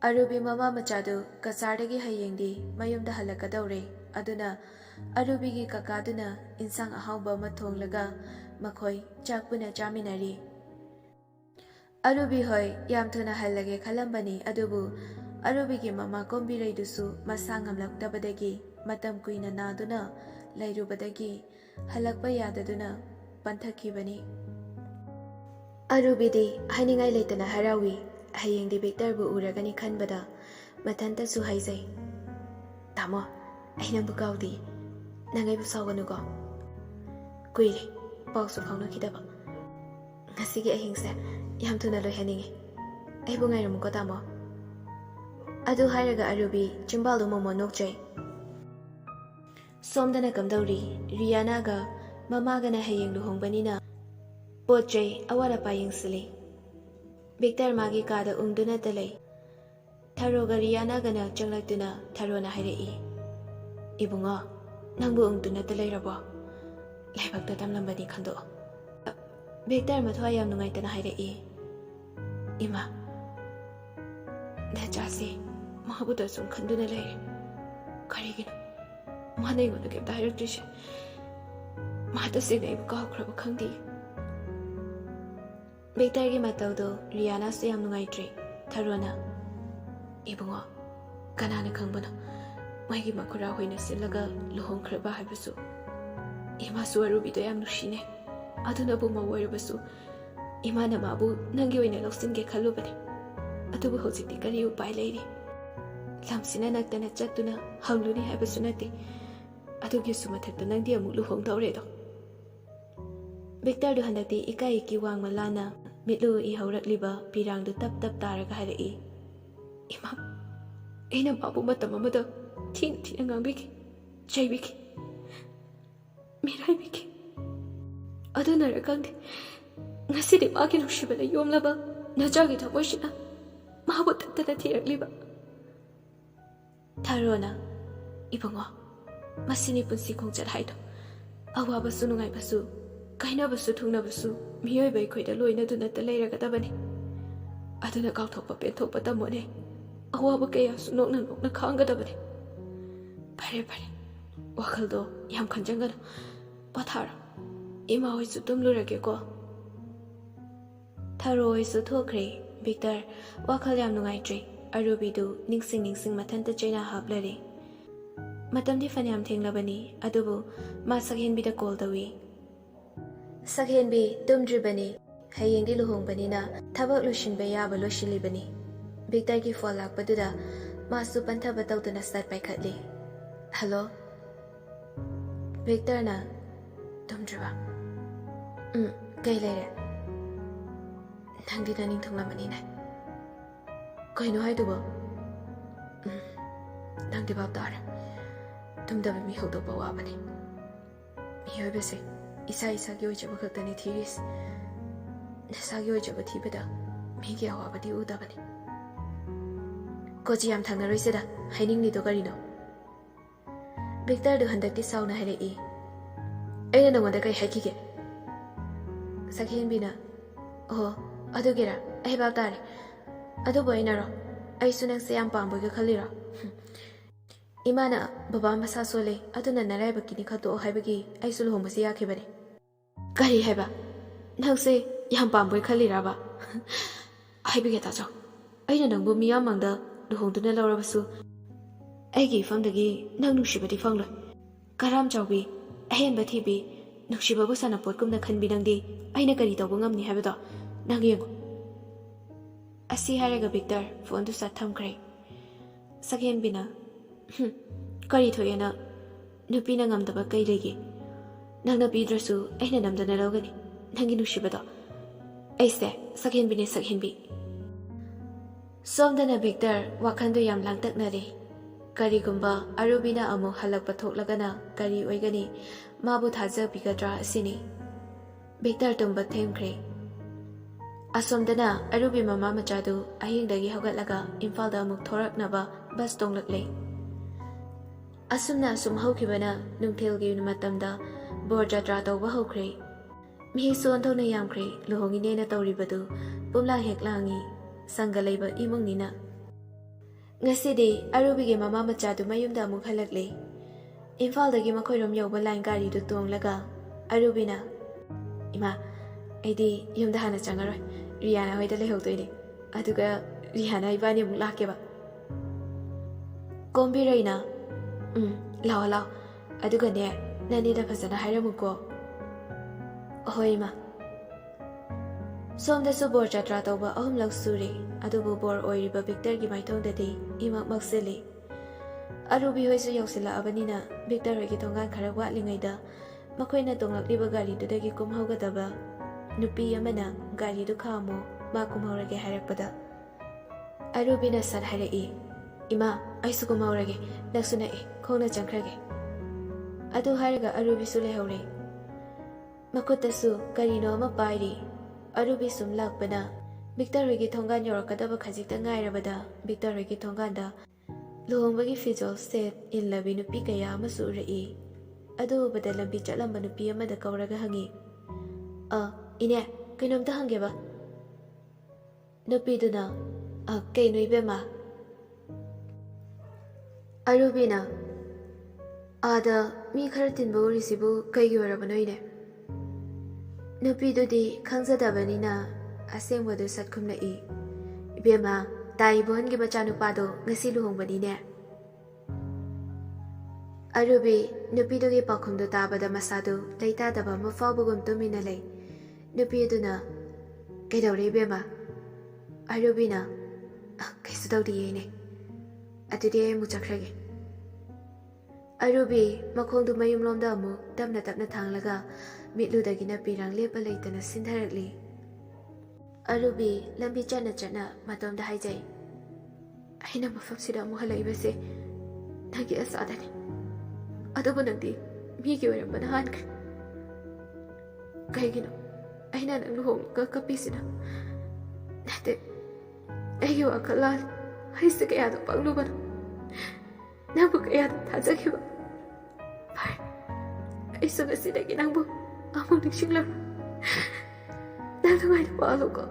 ꯑꯔꯨꯕꯤ ꯃꯃꯥ ꯃꯆꯥꯗꯨ ꯀꯆꯥꯔꯗꯒꯤ ꯍꯌꯦꯡꯗꯤ ꯃꯌꯨꯝꯗ ꯍꯜꯂꯛꯀꯗꯧꯔꯦ ꯑꯗꯨꯅ ꯑꯔꯨꯕꯤꯒꯤ ꯀꯀꯥꯗꯨꯅ ꯏꯟꯁꯥꯡ ꯑꯍꯥꯎꯕ ꯑꯃ ꯊꯣꯡꯂꯒ ꯃꯈꯣꯏ ꯆꯥꯛ ꯄꯨꯟꯅ ꯆꯥꯃꯤꯟꯅꯔꯤ꯫ ꯑꯔꯨꯕꯤ ꯍꯣꯏ ꯌꯥꯝ ꯊꯨꯅ ꯍꯜꯂꯒꯦ ꯈꯜꯂꯝꯕꯅꯤ ꯑꯗꯨꯕꯨ ꯑꯔꯨꯕꯤꯒꯤ ꯃꯃꯥ ꯀꯣꯝꯕꯤꯔꯩꯗꯨꯁꯨ ꯃꯁꯥ ꯉꯝꯂꯛꯇꯕꯗꯒꯤ ꯃꯇꯝ ꯀꯨꯏꯅ ꯅꯥꯗꯨꯅ ꯂꯩꯔꯨꯕꯗꯒꯤ ꯍꯜꯂꯛꯄ ꯌꯥꯗꯗꯨꯅ ꯄꯟꯊꯛꯈꯤꯕꯅꯤ꯫ ꯑꯔꯨꯕꯤꯗꯤ ꯍꯥꯏꯅꯤꯡꯉꯥꯏ ꯂꯩꯇꯅ ꯍꯔꯥꯎꯏ꯫ ꯍꯌꯦꯡꯗꯤ ꯚꯤꯛꯇꯔꯕꯨ ꯎꯔꯒꯅꯤ ꯈꯟꯕꯗ ꯃꯊꯟꯇꯁꯨ ꯍꯥꯏꯖꯩ, ꯇꯥꯃꯣ ꯑꯩ ꯅꯪꯕꯨ ꯀꯥꯎꯗꯤꯌꯦ, ꯅꯪ ꯑꯩꯕꯨ ꯁꯥꯎꯒꯅꯨꯀꯣ꯫ ꯀꯨꯏꯔꯦ ꯄꯥꯎꯁꯨ ꯐꯥꯎꯅꯈꯤꯗꯕ, ꯉꯁꯤꯒꯤ ꯑꯍꯤꯡꯁꯦ ꯌꯥꯝ ꯊꯨꯅ ꯂꯣꯏꯍꯟꯅꯤꯡꯉꯤ, ꯑꯩꯕꯨ ꯉꯥꯏꯔꯝꯃꯨꯀꯣ ꯇꯥꯃꯣ꯫ ꯑꯗꯨ ꯍꯥꯏꯔꯒ ꯑꯔꯨꯕꯤ ꯆꯤꯝꯕꯥꯜꯗꯨ ꯃꯣꯃꯣ ꯅꯣꯛꯆꯩ꯫ ꯁꯣꯝꯗꯅ ꯀꯝꯗꯧꯔꯤ? ꯔꯤꯌꯥꯅꯥꯒ ꯃꯃꯥꯒꯅ ꯍꯌꯦꯡ ꯂꯨꯍꯣꯡꯕꯅꯤꯅ ꯄꯣꯠ ꯆꯩ ꯑꯋꯥꯠ ꯑꯄꯥ ꯌꯦꯡꯁꯤꯜꯂꯤ꯫ ꯚꯤꯛꯇꯔ ꯃꯥꯒꯤ ꯀꯥꯗ ꯎꯪꯗꯨꯅꯇ ꯂꯩ꯫ ꯊꯔꯣꯒ ꯔꯤꯌꯥꯅꯥꯒꯅ ꯆꯪꯂꯛꯇꯨꯅ ꯊꯔꯣꯅ ꯍꯥꯏꯔꯛꯏ, ꯏꯕꯨꯡꯉꯣ ꯅꯪꯕꯨ ꯎꯪꯗꯨꯅꯇ ꯂꯩꯔꯕꯣ? ꯂꯥꯏꯕꯛꯇ ꯇꯝꯂꯝꯕꯅꯤ ꯈꯟꯗꯣꯛꯑꯣ꯫ ꯚꯤꯛꯇꯔ ꯃꯊ꯭ꯋꯥꯏ ꯌꯥꯝ ꯅꯨꯡꯉꯥꯏꯇꯅ ꯍꯥꯏꯔꯛꯏ, ꯏꯃꯥ ꯅꯆꯥꯁꯦ ꯃꯥꯕꯨꯗ ꯁꯨꯝ ꯈꯟꯗꯨꯅ ꯂꯩꯔꯦ, ꯀꯔꯤꯒꯤꯅꯣ ꯃꯥꯅ ꯑꯩꯉꯣꯟꯗ ꯀꯩꯝꯇ ꯍꯥꯏꯔꯛꯇ꯭ꯔꯤꯁꯦ? ꯃꯥ ꯇꯁꯦꯡꯅ ꯑꯩꯕꯨ ꯀꯥꯎꯈ꯭ꯔꯕ ꯈꯪꯗꯦ꯫ ꯚꯤꯛꯇꯔꯒꯤ ꯃꯇꯧꯗꯣ ꯔꯤꯌꯥꯅꯥꯁꯨ ꯌꯥꯝ ꯅꯨꯡꯉꯥꯏꯇ꯭ꯔꯦ꯫ ꯊꯔꯣꯅ, ꯏꯕꯨꯡꯉꯣ ꯀꯅꯥꯅ ꯈꯪꯕꯅꯣ ꯃꯣꯏꯒꯤ ꯃꯈꯨꯔꯥ ꯍꯣꯏꯅ ꯁꯤꯜꯂꯒ ꯂꯨꯍꯣꯡꯈ꯭ꯔꯕ ꯍꯥꯏꯕꯁꯨ꯫ ꯏꯃꯥꯁꯨ ꯑꯔꯨꯕꯤꯗꯣ ꯌꯥꯝ ꯅꯨꯡꯁꯤꯅꯦ, ꯑꯗꯨꯅꯕꯨ ꯃꯧ ꯑꯣꯏꯔꯕꯁꯨ ꯏꯃꯥꯅ ꯃꯥꯕꯨ ꯅꯪꯒꯤ ꯑꯣꯏꯅ ꯂꯧꯁꯤꯟꯒꯦ ꯈꯜꯂꯨꯕꯅꯦ, ꯑꯗꯨꯕꯨ ꯍꯧꯖꯤꯛꯇꯤ ꯀꯔꯤ ꯎꯄꯥꯏ ꯂꯩꯔꯤ? ꯂꯝꯁꯤꯅ ꯅꯛꯇꯅ ꯆꯠꯇꯨꯅ ꯍꯪꯂꯨꯅꯤ ꯍꯥꯏꯕꯁꯨ ꯅꯠꯇꯦ, ꯑꯗꯨꯒꯤꯁꯨ ꯃꯊꯛꯇ ꯅꯪꯗꯤ ꯑꯃꯨꯛ ꯂꯨꯍꯣꯡꯗꯧꯔꯦꯗꯣ꯫ ꯚꯤꯛꯇꯔꯗꯨ ꯍꯟꯗꯛꯇꯤ ꯏꯀꯥꯏ ꯏꯀꯤ ꯋꯥꯡꯃ ꯂꯥꯟꯅ ꯃꯤꯠꯂꯨ ꯏꯍꯧꯔꯛꯂꯤꯕ ꯄꯤꯔꯥꯡꯗꯨ ꯇꯞ ꯇꯞ ꯇꯥꯔꯒ ꯍꯥꯏꯔꯛꯏ, ꯏꯃꯥ ꯑꯩꯅ ꯃꯥꯕꯨ ꯃꯇꯝ ꯑꯃꯗ ꯊꯤꯅ ꯊꯤꯅ ꯉꯥꯡꯕꯤꯈꯤ, ꯆꯩꯕꯤꯈꯤ, ꯃꯤꯔꯥꯏꯕꯤꯈꯤ꯫ ꯑꯗꯨꯅꯔ ꯈꯪꯗꯦ ꯉꯁꯤꯗꯤ ꯃꯥꯒꯤ ꯅꯨꯡꯁꯤꯕꯅ ꯌꯣꯝꯂꯕ ꯅꯆꯥꯒꯤ ꯊꯃꯣꯏꯁꯤꯅ ꯃꯥꯕꯨ ꯇꯠꯇꯅ ꯊꯤꯔꯛꯂꯤꯕ꯫ ꯊꯔꯣꯅ, ꯏꯕꯨꯡꯉꯣ ꯃꯁꯤꯅꯤ ꯄꯨꯟꯁꯤ ꯈꯣꯡꯆꯠ ꯍꯥꯏꯗꯣ, ꯑꯋꯥꯕꯁꯨ ꯅꯨꯡꯉꯥꯏꯕꯁꯨ ꯀꯥꯏꯅꯕꯁꯨ ꯊꯨꯡꯅꯕꯁꯨ ꯃꯤꯑꯣꯏꯕ ꯑꯩꯈꯣꯏꯗ ꯂꯣꯏꯅꯗꯨꯅꯇ ꯂꯩꯔꯒꯗꯕꯅꯤ, ꯑꯗꯨꯅ ꯀꯥꯎꯊꯣꯛꯄ ꯄꯦꯟꯊꯣꯛꯄ ꯇꯝꯃꯣꯅꯦ, ꯑꯋꯥꯕ ꯀꯌꯥꯁꯨ ꯅꯣꯛꯅ ꯅꯣꯛꯅ ꯈꯥꯡꯒꯗꯕꯅꯤ꯫ ꯐꯔꯦ ꯐꯔꯦ ꯋꯥꯈꯜꯗꯣ ꯌꯥꯝ ꯈꯟꯖꯪꯒꯅꯨ, ꯄꯣꯊꯥꯔꯣ, ꯏꯃꯥ ꯍꯣꯏꯁꯨ ꯇꯨꯝꯂꯨꯔꯒꯦꯀꯣ꯫ ꯊꯔꯣ ꯍꯣꯏꯁꯨ ꯊꯣꯛꯈ꯭ꯔꯦ꯫ ꯚꯤꯛꯇꯔ ꯋꯥꯈꯜ ꯌꯥꯝ ꯅꯨꯡꯉꯥꯏꯇ꯭ꯔꯦ꯫ ꯑꯔꯨꯕꯤꯗꯨ ꯅꯤꯡꯁꯤꯡ ꯃꯊꯟꯇ ꯆꯩꯅꯥ ꯍꯥꯞꯂꯔꯦ꯫ ꯃꯇꯝꯗꯤ ꯐꯅꯌꯥꯝ ꯊꯦꯡꯂꯕꯅꯤ ꯑꯗꯨꯕꯨ ꯃꯥ ꯁꯛꯍꯦꯟꯕꯤꯗ ꯀꯣꯜ ꯇꯧꯏ꯫ ꯁꯛꯍꯦꯟꯕꯤ ꯇꯨꯝꯗ꯭ꯔꯤꯕꯅꯤ, ꯍꯌꯦꯡꯗꯤ ꯂꯨꯍꯣꯡꯕꯅꯤꯅ ꯊꯕꯛ ꯂꯣꯏꯁꯤꯟꯕ ꯌꯥꯕ ꯂꯣꯏꯁꯤꯜꯂꯤꯕꯅꯤ꯫ ꯚꯤꯛꯇꯔꯒꯤ ꯐꯣꯟ ꯂꯥꯛꯄꯗꯨꯗ ꯃꯥꯁꯨ ꯄꯟꯊꯕ ꯇꯧꯗꯨꯅ ꯁꯠ ꯄꯥꯏꯈꯠꯂꯤ꯫ ꯍꯜꯂꯣ? ꯚꯤꯛꯇꯔꯅ, ꯇꯨꯝꯗ꯭ꯔꯤꯕ? ꯀꯩ ꯂꯩꯔꯦ? ꯅꯪꯗꯤ ꯅꯅꯤꯡ ꯊꯨꯡꯂꯝꯃꯅꯤꯅꯦ꯫ ꯀꯩꯅꯣ ꯍꯥꯏꯗꯨꯕꯣ? ꯅꯪꯗꯤ ꯚꯥꯞ ꯇꯥꯔꯦ, ꯇꯨꯝꯗꯕ ꯃꯤ ꯍꯧꯗꯣꯛꯄ ꯋꯥꯕꯅꯤ꯫ ꯃꯤꯑꯣꯏꯕꯁꯦ ꯏꯁꯥ ꯏꯁꯥꯒꯤ ꯑꯣꯏꯖꯕ ꯈꯛꯇꯅꯤ ꯊꯤꯔꯤꯁꯤ, ꯅꯁꯥꯒꯤ ꯑꯣꯏꯖꯕ ꯊꯤꯕꯗ ꯃꯤꯒꯤ ꯑꯋꯥꯕꯗꯤ ꯎꯗꯕꯅꯤ꯫ ꯀꯣꯆꯤ ꯌꯥꯝ ꯊꯪꯅꯔꯣꯏꯁꯤꯗ, ꯍꯥꯏꯅꯤꯡꯂꯤꯗꯣ ꯀꯔꯤꯅꯣ? ꯚꯤꯛꯇꯔꯗꯨ ꯍꯟꯗꯛꯇꯤ ꯁꯥꯎꯅ ꯍꯥꯏꯔꯛꯏ, ꯑꯩꯅ ꯅꯉꯣꯟꯗ ꯀꯩ ꯍꯥꯏꯈꯤꯒꯦ? ꯁꯛꯍꯦꯟꯕꯤꯅ, ꯑꯣꯍꯣ ꯑꯗꯨꯒꯤꯔꯥ, ꯑꯩ ꯚꯥꯞ ꯇꯥꯔꯦ, ꯑꯗꯨꯕꯨ ꯑꯩꯅꯔꯣ? ꯑꯩꯁꯨ ꯅꯪꯁꯦ ꯌꯥꯝ ꯄꯥꯝꯕꯣꯏꯒ ꯈꯜꯂꯤꯔꯣ? ꯏꯃꯥꯅ ꯕꯕꯥ ꯃꯁꯥ ꯁꯣꯜꯂꯦ ꯑꯗꯨꯅ ꯅꯔꯥꯏꯕꯛꯀꯤꯅꯤ ꯈꯠꯇꯣꯛꯑꯣ ꯍꯥꯏꯕꯒꯤ ꯑꯩꯁꯨ ꯂꯨꯍꯣꯡꯕꯁꯤ ꯌꯥꯈꯤꯕꯅꯤ꯫ ꯀꯔꯤ ꯍꯥꯏꯕ? ꯅꯪꯁꯦ ꯌꯥꯝ ꯄꯥꯝꯕꯣꯏ ꯈꯜꯂꯤꯔꯕ? ꯍꯥꯏꯕꯤꯒꯦ ꯇꯥꯖꯧ, ꯑꯩꯅ ꯅꯪꯕꯨ ꯃꯤꯌꯥꯝ ꯃꯥꯡꯗ ꯂꯨꯍꯣꯡꯗꯨꯅ ꯂꯧꯔꯕꯁꯨ ꯑꯩꯒꯤ ꯏꯐꯝꯗꯒꯤ ꯅꯪ ꯅꯨꯡꯁꯤꯕꯗꯤ ꯐꯪꯂꯣꯏ꯫ ꯀꯔꯥꯝ ꯆꯥꯎꯕꯤ, ꯑꯍꯦꯟꯕ ꯊꯤꯕꯤ, ꯅꯨꯡꯁꯤꯕꯕꯨ ꯁꯥꯟꯅꯄꯣꯠꯀꯨꯝꯅ ꯈꯟꯕꯤ ꯅꯪꯗꯤ ꯑꯩꯅ ꯀꯔꯤ ꯇꯧꯕ ꯉꯝꯅꯤ ꯍꯥꯏꯕꯗꯣ ꯅꯪ ꯌꯦꯡꯉꯨ꯫ ꯑꯁꯤ ꯍꯥꯏꯔꯒ ꯚꯤꯛꯇꯔ ꯐꯣꯟꯗꯨ ꯁꯠ ꯊꯝꯈ꯭ꯔꯦ꯫ ꯁꯛꯍꯦꯟꯕꯤꯅ, ꯀꯔꯤ ꯊꯣꯛꯑꯦꯅ ꯅꯨꯄꯤꯅ ꯉꯝꯗꯕ ꯀꯩ ꯂꯩꯒꯦ? ꯅꯪꯅ ꯄꯤꯗ꯭ꯔꯁꯨ ꯑꯩꯅ ꯅꯝꯗꯅ ꯂꯧꯒꯅꯤ ꯅꯪꯒꯤ ꯅꯨꯡꯁꯤꯕꯗꯣ꯫ ꯑꯩꯁꯦ ꯁꯛꯍꯦꯟꯕꯤꯅꯦ, ꯁꯛꯍꯦꯟꯕꯤ꯫ ꯁꯣꯝꯗꯅ ꯚꯤꯛꯇꯔ ꯋꯥꯈꯜꯗꯨ ꯌꯥꯝ ꯂꯥꯡꯇꯛꯅꯔꯦ꯫ ꯀꯔꯤꯒꯨꯝꯕ ꯑꯔꯨꯕꯤꯅ ꯑꯃꯨꯛ ꯍꯜꯂꯛꯄ ꯊꯣꯛꯂꯒꯅ ꯀꯔꯤ ꯑꯣꯏꯒꯅꯤ, ꯃꯥꯕꯨ ꯊꯥꯖꯕꯤꯒꯗ꯭ꯔꯥ ꯑꯁꯤꯅꯤ꯫ ꯚꯤꯛꯇꯔ ꯇꯨꯝꯕ ꯊꯦꯝꯈ꯭ꯔꯦ꯫ ꯑꯁꯣꯝꯗꯅ ꯑꯔꯨꯕꯤ ꯃꯃꯥ ꯃꯆꯥꯗꯨ ꯑꯍꯤꯡꯗꯒꯤ ꯍꯧꯒꯠꯂꯒ ꯏꯝꯐꯥꯜꯗ ꯑꯃꯨꯛ ꯊꯣꯔꯛꯅꯕ ꯕꯁ ꯇꯣꯡꯂꯛꯂꯦ꯫ ꯑꯁꯨꯝꯅ ꯑꯁꯨꯝ ꯍꯧꯈꯤꯕꯅ ꯅꯨꯡꯊꯤꯜꯒꯤ ꯃꯇꯝꯗ ꯕꯣꯔ ꯖꯇ꯭ꯔꯥ ꯇꯧꯕ ꯍꯧꯈ꯭ꯔꯦ꯫ ꯃꯤꯁꯨ ꯑꯣꯟꯊꯣꯛꯅ ꯌꯥꯝꯈ꯭ꯔꯦ꯫ ꯂꯨꯍꯣꯡꯉꯤꯅꯦꯅ ꯇꯧꯔꯤꯕꯗꯨ ꯄꯨꯝꯂꯥꯡ ꯍꯦꯛ ꯂꯥꯡꯉꯤ, ꯁꯪꯒ ꯂꯩꯕ ꯏꯃꯨꯡꯅꯤꯅ꯫ Ngasidi Arubigi mama machadu mayumda amuk halakli. Imphaldagi makhoirom yauba line garidu tonglaga Arubina Ima aidi yumda hana changaroi Rihanna hoida lehogdoini aduga Rihanna ibani amuk lakeba. Kombiraina lao lao aduga ne nanida phasana hairamuko. Hoi ima Somdasu bor chatra tauba ahumlak suri adubu bor oiriba Victor gi maithongdadi imak maksili. Arubi hoisu yausila abanina Victor hoigi tongan khara watlingaida makhoina tonglakliba garidudagi kumhaugadaba nupi amana garidu khamo ma kumhaurage hairakpada. Arubina sat hairai Ima aisu kumhaurage naksuna khongna changkhrage. Adu hairaga Arubi su lehaure. Makutasu karino ama pairi Arubi sum lakpana Victor hoigi thongan yorakadaba khajikta ngairabada Victor hoigi thonganda luhongbagi fijol set in labi nupi kaya amasu urai. Adu bada lambi chatlamba nupi amada kauraga hangi. Ine kainomta hangeba. Nupi duna kaino ibema. Arubina ada mi khara tinba urisibu kaigi warabano ine. Nupi dudi khangzadabanina asengwadu satkhumlai. Ibema Taibuhan gi macha nupado ngasi luhongbani ne. Arubi nupido gi pakhumdu tabada masadu leitadaba mafawbugum tumina lei. Nupi aduna kaidawre bema. Arubina kaisu tawdiye ne. Adudi ay mu chakhrage. Arubi makhongdu mayumlomda amu tapna tapna thanglaga mitludagi napirang lepa leitana sindharakli. Arubi lambi chana chana matomda haijai. Aina mafamsida amu halaibase nagi asadani. Adubu nangdi migi warambana hankre. Kaigino aina nang luhonga kapisina. Nate aigi wakalal haisa kayado panglubano. Nangbu kayado tajagiba. Pai aisu ngasidagi nangbu amu ningshinglaro. Nangdu ngaida palo ko.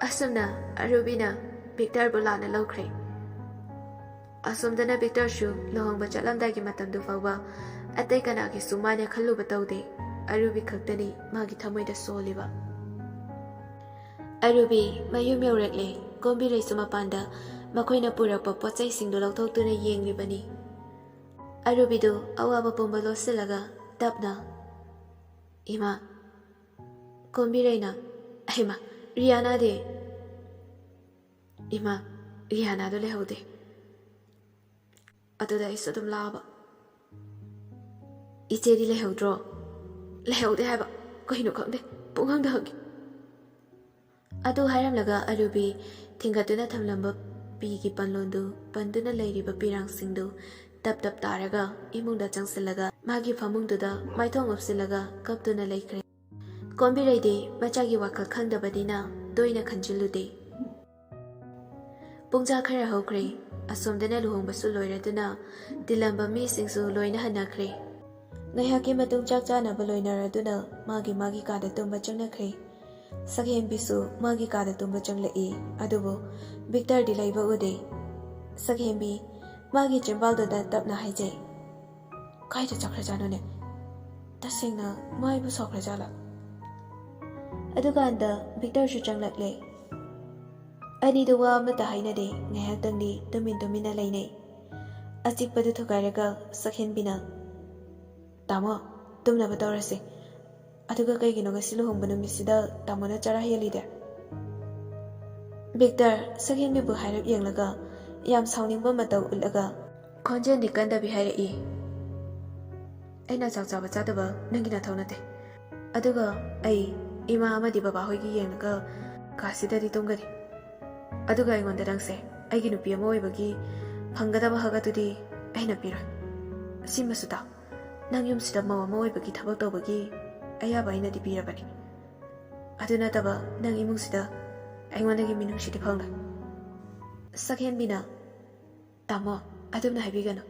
Asumna Arubina Victor bulana lokre. Asumdana Victor shu lohongba chatlamdagi matamdu fawba atai kanagi sumanya khalluba tawde Arubi khaktani magi thamoida soliba. Arubi mayum yaurakle kombi reisu mapanda makhoina purakpa pochai singdu lauthoktuna yengribani. Arubidu awaba pumba losilaga tapna Ima kombi reina Ima Rihanna de Ima Rihanna do lehode Aduda isu dum laba Iche di lehodro Lehode haba Kahino khangde punghangda hangi Adu hairam laga Arubi thingatuna thamlamba pigi panlondu panduna leiriba pirang singdu tap tap taraga imungda changsilaga magi famungduda maithong opsilaga kaptuna leikre Kombi reide machagi wakal khangdabadina doina khanjilude Pungja khara hokre asomdana luhongbasu loiraduna dilamba mi singsu loina hanakre Ngayhaki matung chak chanaba loinaraduna magi kada tumba changnakre Sakhen bisu magi kada tumba changlai adubu Victor dilaiba ude Sakhen bi magi chimbalda da tapna haijai Kaida chakra janone Tasingna maibu sokra jala Aduganda Victor shu changlakle Anidu wa amata hainade ngayaktangdi tumin lainai Achikpadu thukairaga Sakhen bina Tamo tumnaba tawrase Aduga kaigino ngasi luhongba numisida tamona chara helide Victor Sakhen bibu hairap yenglaga yam sawningba mataw ulaga khonjendi kandabi hairai Aina chak chaba chadaba nangina thawnate Aduga ai Ima amadi baba hoigi yenglaga kasidadi tongari Aduga aingonda nangse aigi nupi ama oibagi phangadaba hagadudi aina piroi Simasu taw nang yumsida mawa ama oibagi thabak tawbagi ayaba ainadi pirabani Adu nataba nang imungsida aingondagi minungsidi phangla Sakhen bina Tamo adumna haibigano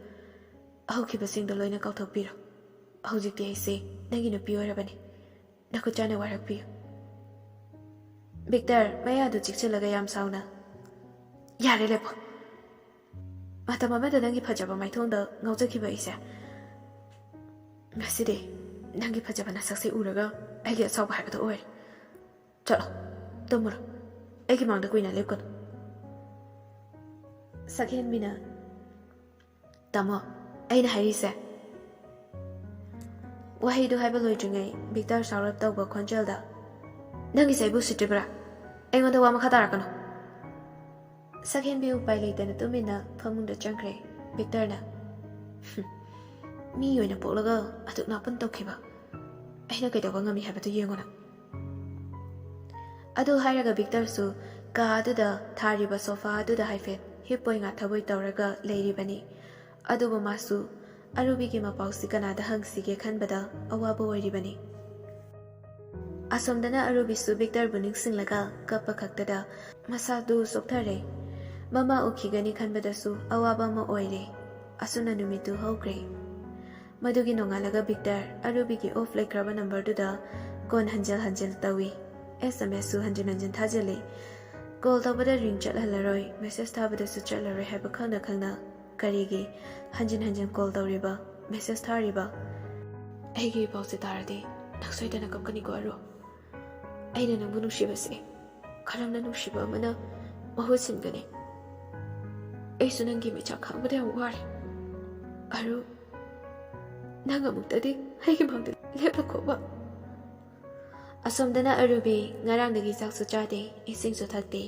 ahukibasingdo loina kauthokpiro Hojikti aise nangi nupi oirabani Nakuchana warakpiyo Victor mayadu chikchilaga yam sauna ꯌꯥꯔꯦ ꯂꯦꯞꯄꯣ ꯃꯇꯝ ꯑꯃꯗ ꯅꯪꯒꯤ ꯐꯖꯕ ꯃꯥꯏꯊꯣꯡꯗ ꯉꯥꯎꯖꯈꯤꯕ ꯑꯩꯁꯦ ꯉꯁꯤꯗꯤ ꯅꯪꯒꯤ ꯐꯖꯕ ꯅꯁꯛꯁꯦ ꯎꯔꯒ ꯑꯩꯒꯤ ꯑꯁꯥꯎꯕ ꯍꯥꯏꯕꯗꯣ ꯑꯣꯏꯔꯦ ꯆꯠꯂꯣ ꯇꯨꯝꯃꯨꯔꯣ ꯑꯩꯒꯤ ꯃꯥꯡꯗ ꯀꯨꯏꯅ ꯂꯦꯞꯀꯅꯨ ꯁꯛꯍꯦꯟꯕꯤꯅ ꯇꯥꯃꯣ ꯑꯩꯅ ꯍꯥꯏꯔꯤꯁꯦ ꯋꯥꯍꯩꯗꯨ ꯍꯥꯏꯕ ꯂꯣꯏꯗ꯭ꯔꯤꯉꯩ ꯚꯤꯛꯇꯔ ꯁꯥꯎꯔꯞ ꯇꯧꯕ ꯈꯣꯟꯖꯦꯜꯗ ꯅꯪꯒꯤꯁꯦ ꯑꯩꯕꯨ ꯎꯁꯤꯠꯇ꯭ꯔꯤꯕ꯭ꯔꯥ ꯑꯩꯉꯣꯟꯗ ꯋꯥ ꯃꯈꯥ ꯇꯥꯔꯛꯀꯅꯨ ꯁꯛꯍꯦꯟꯕꯤ ꯎꯄꯥꯏ ꯂꯩꯇꯅ ꯇꯨꯃꯤꯟꯅ ꯐꯃꯨꯡꯗ ꯆꯪꯈ꯭ꯔꯦ ꯚꯤꯛꯇꯔꯅ ꯃꯤ ꯑꯣꯏꯅ ꯄꯣꯛꯂꯒ ꯑꯗꯨꯛ ꯅꯥꯄꯨꯟ ꯇꯧꯈꯤꯕ ꯑꯩꯅ ꯀꯩꯗꯧꯕ ꯉꯝꯃꯤ ꯍꯥꯏꯕꯗꯨ ꯌꯦꯡꯉꯨꯅ ꯑꯗꯨ ꯍꯥꯏꯔꯒ ꯚꯤꯛꯇꯔꯁꯨ ꯀꯥ ꯑꯗꯨꯗ ꯊꯥꯔꯤꯕ ꯁꯣꯐꯥ ꯑꯗꯨꯗ ꯍꯥꯏꯐꯦꯠ ꯍꯤꯞꯄꯣꯏ ꯉꯥꯊꯕꯣꯏ ꯇꯧꯔꯒ ꯂꯩꯔꯤꯕꯅꯤ ꯑꯗꯨꯕꯨ ꯃꯥꯁꯨ ꯑꯔꯨꯕꯤꯒꯤ ꯃꯄꯥꯎꯁꯤ ꯀꯅꯥꯗ ꯍꯪꯁꯤꯒꯦ ꯈꯟꯕꯗ ꯑꯋꯥꯕ ꯑꯣꯏꯔꯤꯕꯅꯤ ꯑꯁꯣꯝꯗꯅ ꯑꯔꯨꯕꯤꯁꯨ ꯚꯤꯛꯇꯔꯕꯨ ꯅꯤꯡꯁꯤꯡꯂꯒ ꯀꯞꯄ ꯈꯛꯇꯗ ꯃꯁꯥꯗꯨ ꯆꯣꯛꯊꯔꯦ ꯃꯃꯥ ꯎꯈꯤꯒꯅꯤ ꯈꯟꯕꯗꯁꯨ ꯑꯋꯥꯕ ꯑꯃ ꯑꯣꯏꯔꯦ ꯑꯁꯨꯝꯅ ꯅꯨꯃꯤꯠꯇꯨ ꯍꯧꯈ꯭ꯔꯦ ꯃꯗꯨꯒꯤ ꯅꯣꯡꯉꯥꯜꯂꯒ ꯚꯤꯛꯇꯔ ꯑꯔꯨꯕꯤꯒꯤ ꯑꯣꯐ ꯂꯩꯈ꯭ꯔꯕ ꯅꯝꯕꯔꯗꯨꯗ ꯀꯣꯟ ꯍꯟꯖꯤꯜ ꯍꯟꯖꯤꯜ ꯇꯧꯏ SMS ꯍꯟꯖꯤꯟ ꯍꯟꯖꯤꯟ ꯊꯥꯖꯤꯜꯂꯤ ꯀꯣꯜ ꯇꯧꯕꯗ ꯔꯤꯡ ꯆꯠꯍꯜꯂꯔꯣꯏ ꯃꯦꯁꯦꯖ ꯊꯥꯕꯗꯁꯨ ꯆꯠꯂꯔꯣꯏ ꯍꯥꯏꯕ ꯈꯪꯅ ꯈꯪꯅ ꯀꯔꯤꯒꯤ ꯍꯟꯖꯤꯟ ꯍꯟꯖꯤꯟ ꯀꯣꯜ ꯇꯧꯔꯤꯕ ꯃꯦꯁꯦꯖ ꯊꯥꯔꯤꯕ ꯑꯩꯒꯤ ꯄꯥꯎꯁꯦ ꯇꯥꯔꯗꯤ ꯅꯪ ꯁꯣꯏꯗꯅ ꯀꯞꯀꯅꯤꯀꯣ ꯑꯔꯨ ꯑꯩꯅ ꯅꯪꯕꯨ ꯅꯨꯡꯁꯤꯕꯁꯦ ꯈꯔꯝꯅ ꯅꯨꯡꯁꯤꯕ ꯑꯃꯅ ꯃꯍꯨꯠ ꯁꯤꯟꯒꯅꯤ ꯑꯩꯁꯨ ꯅꯪꯒꯤ ꯃꯩꯆꯥꯛ ꯈꯥꯡꯕꯗ ꯌꯥꯝ ꯋꯥꯔꯦ ꯑꯔꯨ ꯅꯪ ꯑꯃꯨꯛꯇꯗꯤ ꯑꯩꯒꯤ ꯃꯥꯡꯗ ꯂꯦꯞꯂꯛꯈꯣꯕ ꯑꯁꯣꯝꯗꯅ ꯑꯔꯨꯕꯤ ꯉꯔꯥꯡꯗꯒꯤ ꯆꯥꯛꯁꯨ ꯆꯥꯗꯦ ꯏꯁꯤꯡꯁꯨ ꯊꯛꯇꯦ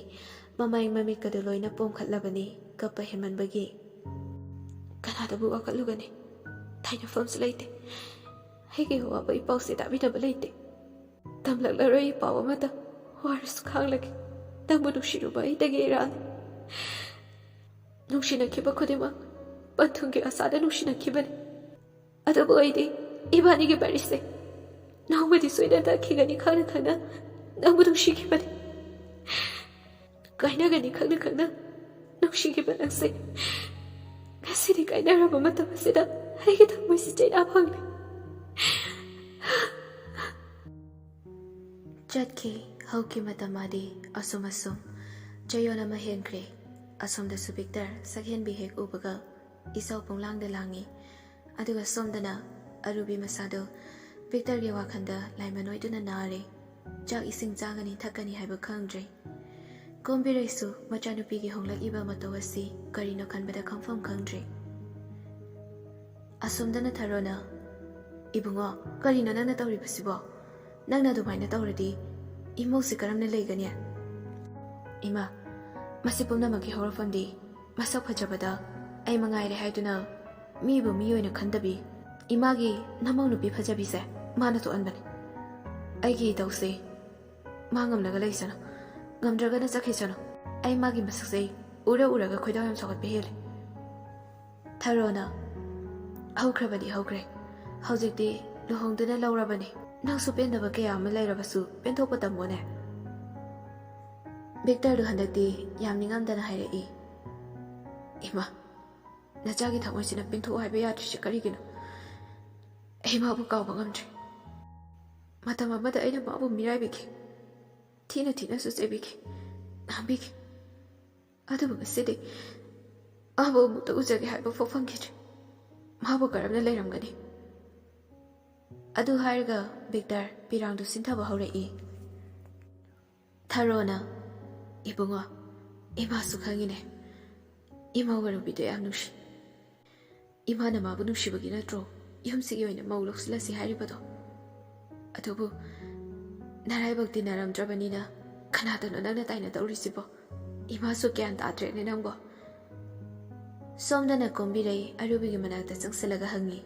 ꯃꯃꯥꯏ ꯃꯃꯤꯠꯀꯗꯨ ꯂꯣꯏꯅ ꯄꯣꯝꯈꯠꯂꯕꯅꯤ ꯀꯞꯄ ꯍꯦꯟꯃꯟꯕꯒꯤ ꯀꯅꯥꯗꯕꯨ ꯋꯥꯀꯠꯂꯨꯒꯅꯤ ꯇꯥꯏꯅꯐꯝꯁꯨ ꯂꯩꯇꯦ ꯑꯩꯒꯤ ꯑꯋꯥꯕ ꯏꯄꯥꯎꯁꯦ ꯇꯥꯕꯤꯅꯕ ꯂꯩꯇꯦ ꯇꯝꯂꯛꯂꯔꯣꯏ ꯏꯄꯥꯎ ꯑꯃꯇ ꯋꯥꯔꯁꯨ ꯈꯥꯡꯂꯒꯦ ꯅꯪꯕꯨ ꯅꯨꯡꯁꯤꯔꯨꯕ ꯑꯩꯗꯒꯤ ꯏꯔꯥꯜꯅꯤ ꯅꯨꯡꯁꯤꯅꯈꯤꯕ ꯈꯨꯗꯤꯡꯃꯛ ꯄꯟꯊꯨꯡꯒꯤ ꯑꯁꯥꯗ ꯅꯨꯡꯁꯤꯅꯈꯤꯕꯅꯤ ꯑꯗꯨꯕꯨ ꯑꯩꯗꯤ ꯏꯕꯥꯅꯤꯒꯤ ꯃꯔꯤꯁꯦ ꯅꯣꯡꯃꯗꯤ ꯁꯣꯏꯗꯅ ꯇꯠꯈꯤꯒꯅꯤ ꯈꯪꯅ ꯈꯪꯅ ꯅꯪꯕꯨ ꯅꯨꯡꯁꯤꯈꯤꯕꯅꯤ ꯀꯥꯏꯅꯒꯅꯤ ꯈꯪꯅ ꯈꯪꯅ ꯅꯨꯡꯁꯤꯈꯤꯕ ꯅꯪꯁꯦ ꯉꯁꯤꯗꯤ ꯀꯥꯏꯅꯔꯕ ꯃꯇꯝ ꯑꯁꯤꯗ ꯑꯩꯒꯤ ꯊꯃꯣꯏꯁꯤ ꯆꯩꯅꯥ ꯐꯪꯂꯤ ꯆꯠꯈꯤ ꯍꯧꯈꯤ ꯃꯇꯝ ꯑꯗꯤ ꯑꯁꯨꯝ ꯆꯌꯣꯜ ꯑꯃ ꯍꯦꯟꯈ꯭ꯔꯦ ꯑꯁꯣꯝꯗꯁꯨ ꯚꯤꯛꯇꯔ ꯁꯛꯍꯦꯟꯕꯤ ꯍꯦꯛ ꯎꯕꯒ ꯏꯆꯥꯎ ꯄꯨꯡꯂꯥꯡꯗ ꯂꯥꯡꯉꯤ ꯑꯗꯨꯒ ꯁꯣꯝꯗꯅ ꯑꯔꯨꯕꯤ ꯃꯁꯥꯗꯣ ꯚꯤꯛꯇꯔꯒꯤ ꯋꯥꯈꯜꯗ ꯂꯥꯏꯃꯟ ꯅꯥꯔꯦ ꯆꯥꯛ ꯏꯁꯤꯡ ꯆꯥꯒꯅꯤ ꯊꯛꯀꯅꯤ ꯍꯥꯏꯕ ꯈꯪꯗ꯭ꯔꯦ ꯀꯣꯝꯕꯤꯔꯩꯁꯨ ꯃꯆꯥꯅꯨꯄꯤꯒꯤ ꯍꯣꯡꯂꯛꯏꯕ ꯃꯇꯧ ꯑꯁꯤ ꯀꯔꯤꯅꯣ ꯈꯟꯕꯗ ꯈꯪꯐꯝ ꯈꯪꯗ꯭ꯔꯦ ꯑꯁꯣꯝꯗꯅ ꯊꯔꯣꯅ ꯏꯕꯨꯡꯉꯣ ꯀꯔꯤꯅꯣ ꯅꯪꯅ ꯇꯧꯔꯤꯕꯁꯤꯕꯣ ꯅꯪꯅ ꯑꯗꯨꯃꯥꯏꯅ ꯇꯧꯔꯗꯤ ꯏꯃꯧꯁꯤ ꯀꯔꯝꯅ ꯂꯩꯒꯅꯤ ꯏꯃꯥ ꯃꯁꯤ ꯄꯨꯝꯅꯃꯛꯀꯤ ꯍꯧꯔꯛꯐꯝꯗꯤ ꯃꯁꯛ ꯐꯖꯕꯗ ꯑꯩ ꯃꯉꯥꯏꯔꯦ ꯍꯥꯏꯗꯨꯅ ꯃꯤꯕꯨ ꯃꯤ ꯑꯣꯏꯅ ꯈꯟꯗꯕꯤ ꯏꯃꯥꯒꯤ ꯅꯃꯧ ꯅꯨꯄꯤ ꯐꯖꯕꯤꯁꯦ ꯃꯥꯅ ꯇꯣꯛꯍꯟꯕꯅꯤ ꯑꯩꯒꯤ ꯏꯇꯧꯁꯦ ꯃꯥ ꯉꯝꯂꯒ ꯂꯩꯁꯅꯨ ꯉꯝꯗ꯭ꯔꯒꯅ ꯆꯠꯈꯤꯁꯅꯨ ꯑꯩ ꯃꯥꯒꯤ ꯃꯁꯛꯁꯦ ꯎꯔꯒ ꯈꯣꯏꯗꯥꯎ ꯌꯥꯝ ꯁꯥꯎꯒꯠꯄ ꯍꯦꯜꯂꯤ ꯊꯔꯣꯅ ꯍꯧꯈ꯭ꯔꯕꯗꯤ ꯍꯧꯈ꯭ꯔꯦ ꯍꯧꯖꯤꯛꯇꯤ ꯂꯨꯍꯣꯡꯗꯨꯅ ꯂꯧꯔꯕꯅꯤ ꯅꯪꯁꯨ ꯄꯦꯟꯗꯕ ꯀꯌꯥ ꯑꯃ ꯂꯩꯔꯕꯁꯨ ꯄꯦꯟꯊꯣꯛꯄ ꯇꯝꯃꯣꯅꯦ ꯚꯤꯛꯇꯔꯗꯨ ꯍꯟꯗꯛꯇꯤ ꯌꯥꯝ ꯅꯤꯡꯉꯝꯗꯅ ꯍꯥꯏꯔꯛꯏ ꯏꯃꯥ ꯅꯆꯥꯒꯤ ꯊꯃꯣꯏꯁꯤꯅ ꯄꯦꯟꯊꯣꯛꯑꯣ ꯍꯥꯏꯕ ꯌꯥꯗ꯭ꯔꯤꯁꯦ ꯀꯔꯤꯒꯤꯅꯣ ꯑꯩ ꯃꯥꯕꯨ ꯀꯥꯎꯕ ꯉꯝꯗ꯭ꯔꯤ ꯃꯇꯝ ꯑꯃꯗ ꯑꯩꯅ ꯃꯥꯕꯨ ꯃꯤꯔꯥꯏꯕꯤꯈꯤ ꯊꯤꯅꯁꯨ ꯆꯩꯕꯤꯈꯤ ꯉꯥꯡꯕꯤꯈꯤ ꯑꯗꯨꯕꯨ ꯉꯁꯤꯗꯤ ꯃꯥꯕꯨ ꯑꯃꯨꯛꯇ ꯎꯖꯒꯦ ꯍꯥꯏꯕ ꯐꯥꯎ ꯐꯪꯈꯤꯗ꯭ꯔꯦ ꯃꯥꯕꯨ ꯀꯔꯝꯅ ꯂꯩꯔꯝꯒꯅꯤ ꯑꯗꯨ ꯍꯥꯏꯔꯒ ꯚꯤꯛꯇꯔ ꯄꯤꯔꯥꯡꯗꯨ ꯁꯤꯟꯊꯕ ꯍꯧꯔꯛꯏ ꯊꯔꯣꯅ ꯏꯕꯨꯡꯉꯣ ꯏꯃꯥꯁꯨ ꯈꯪꯉꯤꯅꯦ ꯏꯃꯧ ꯑꯔꯨꯕꯤꯗꯣ ꯌꯥꯝ ꯅꯨꯡꯁꯤ ꯏꯃꯥꯅ ꯃꯥꯕꯨ ꯅꯨꯡꯁꯤꯕꯒꯤ ꯅꯠꯇ꯭ꯔꯣ ꯌꯨꯝꯁꯤꯒꯤ ꯑꯣꯏꯅ ꯃꯧ ꯂꯧꯁꯤꯜꯂꯁꯤ ꯍꯥꯏꯔꯤꯕꯗꯣ ꯑꯗꯨꯕꯨ ꯅꯔꯥꯏꯕꯛ ꯇꯤꯟꯅꯔꯝꯗ꯭ꯔꯕꯅꯤꯅ ꯀꯅꯥꯗꯅꯣ ꯅꯪꯅ ꯇꯥꯏꯅ ꯇꯧꯔꯤꯁꯤꯕꯣ ꯏꯃꯥꯁꯨ ꯒ꯭ꯌꯥꯟ ꯇꯥꯗ꯭ꯔꯦꯅꯦ ꯅꯪꯕꯣ ꯁꯣꯝꯗꯅ ꯀꯣꯝꯕꯤꯔꯩ ꯑꯔꯨꯕꯤꯒꯤ ꯃꯅꯥꯛꯇ ꯆꯪꯁꯤꯜꯂꯒ ꯍꯪꯉꯤ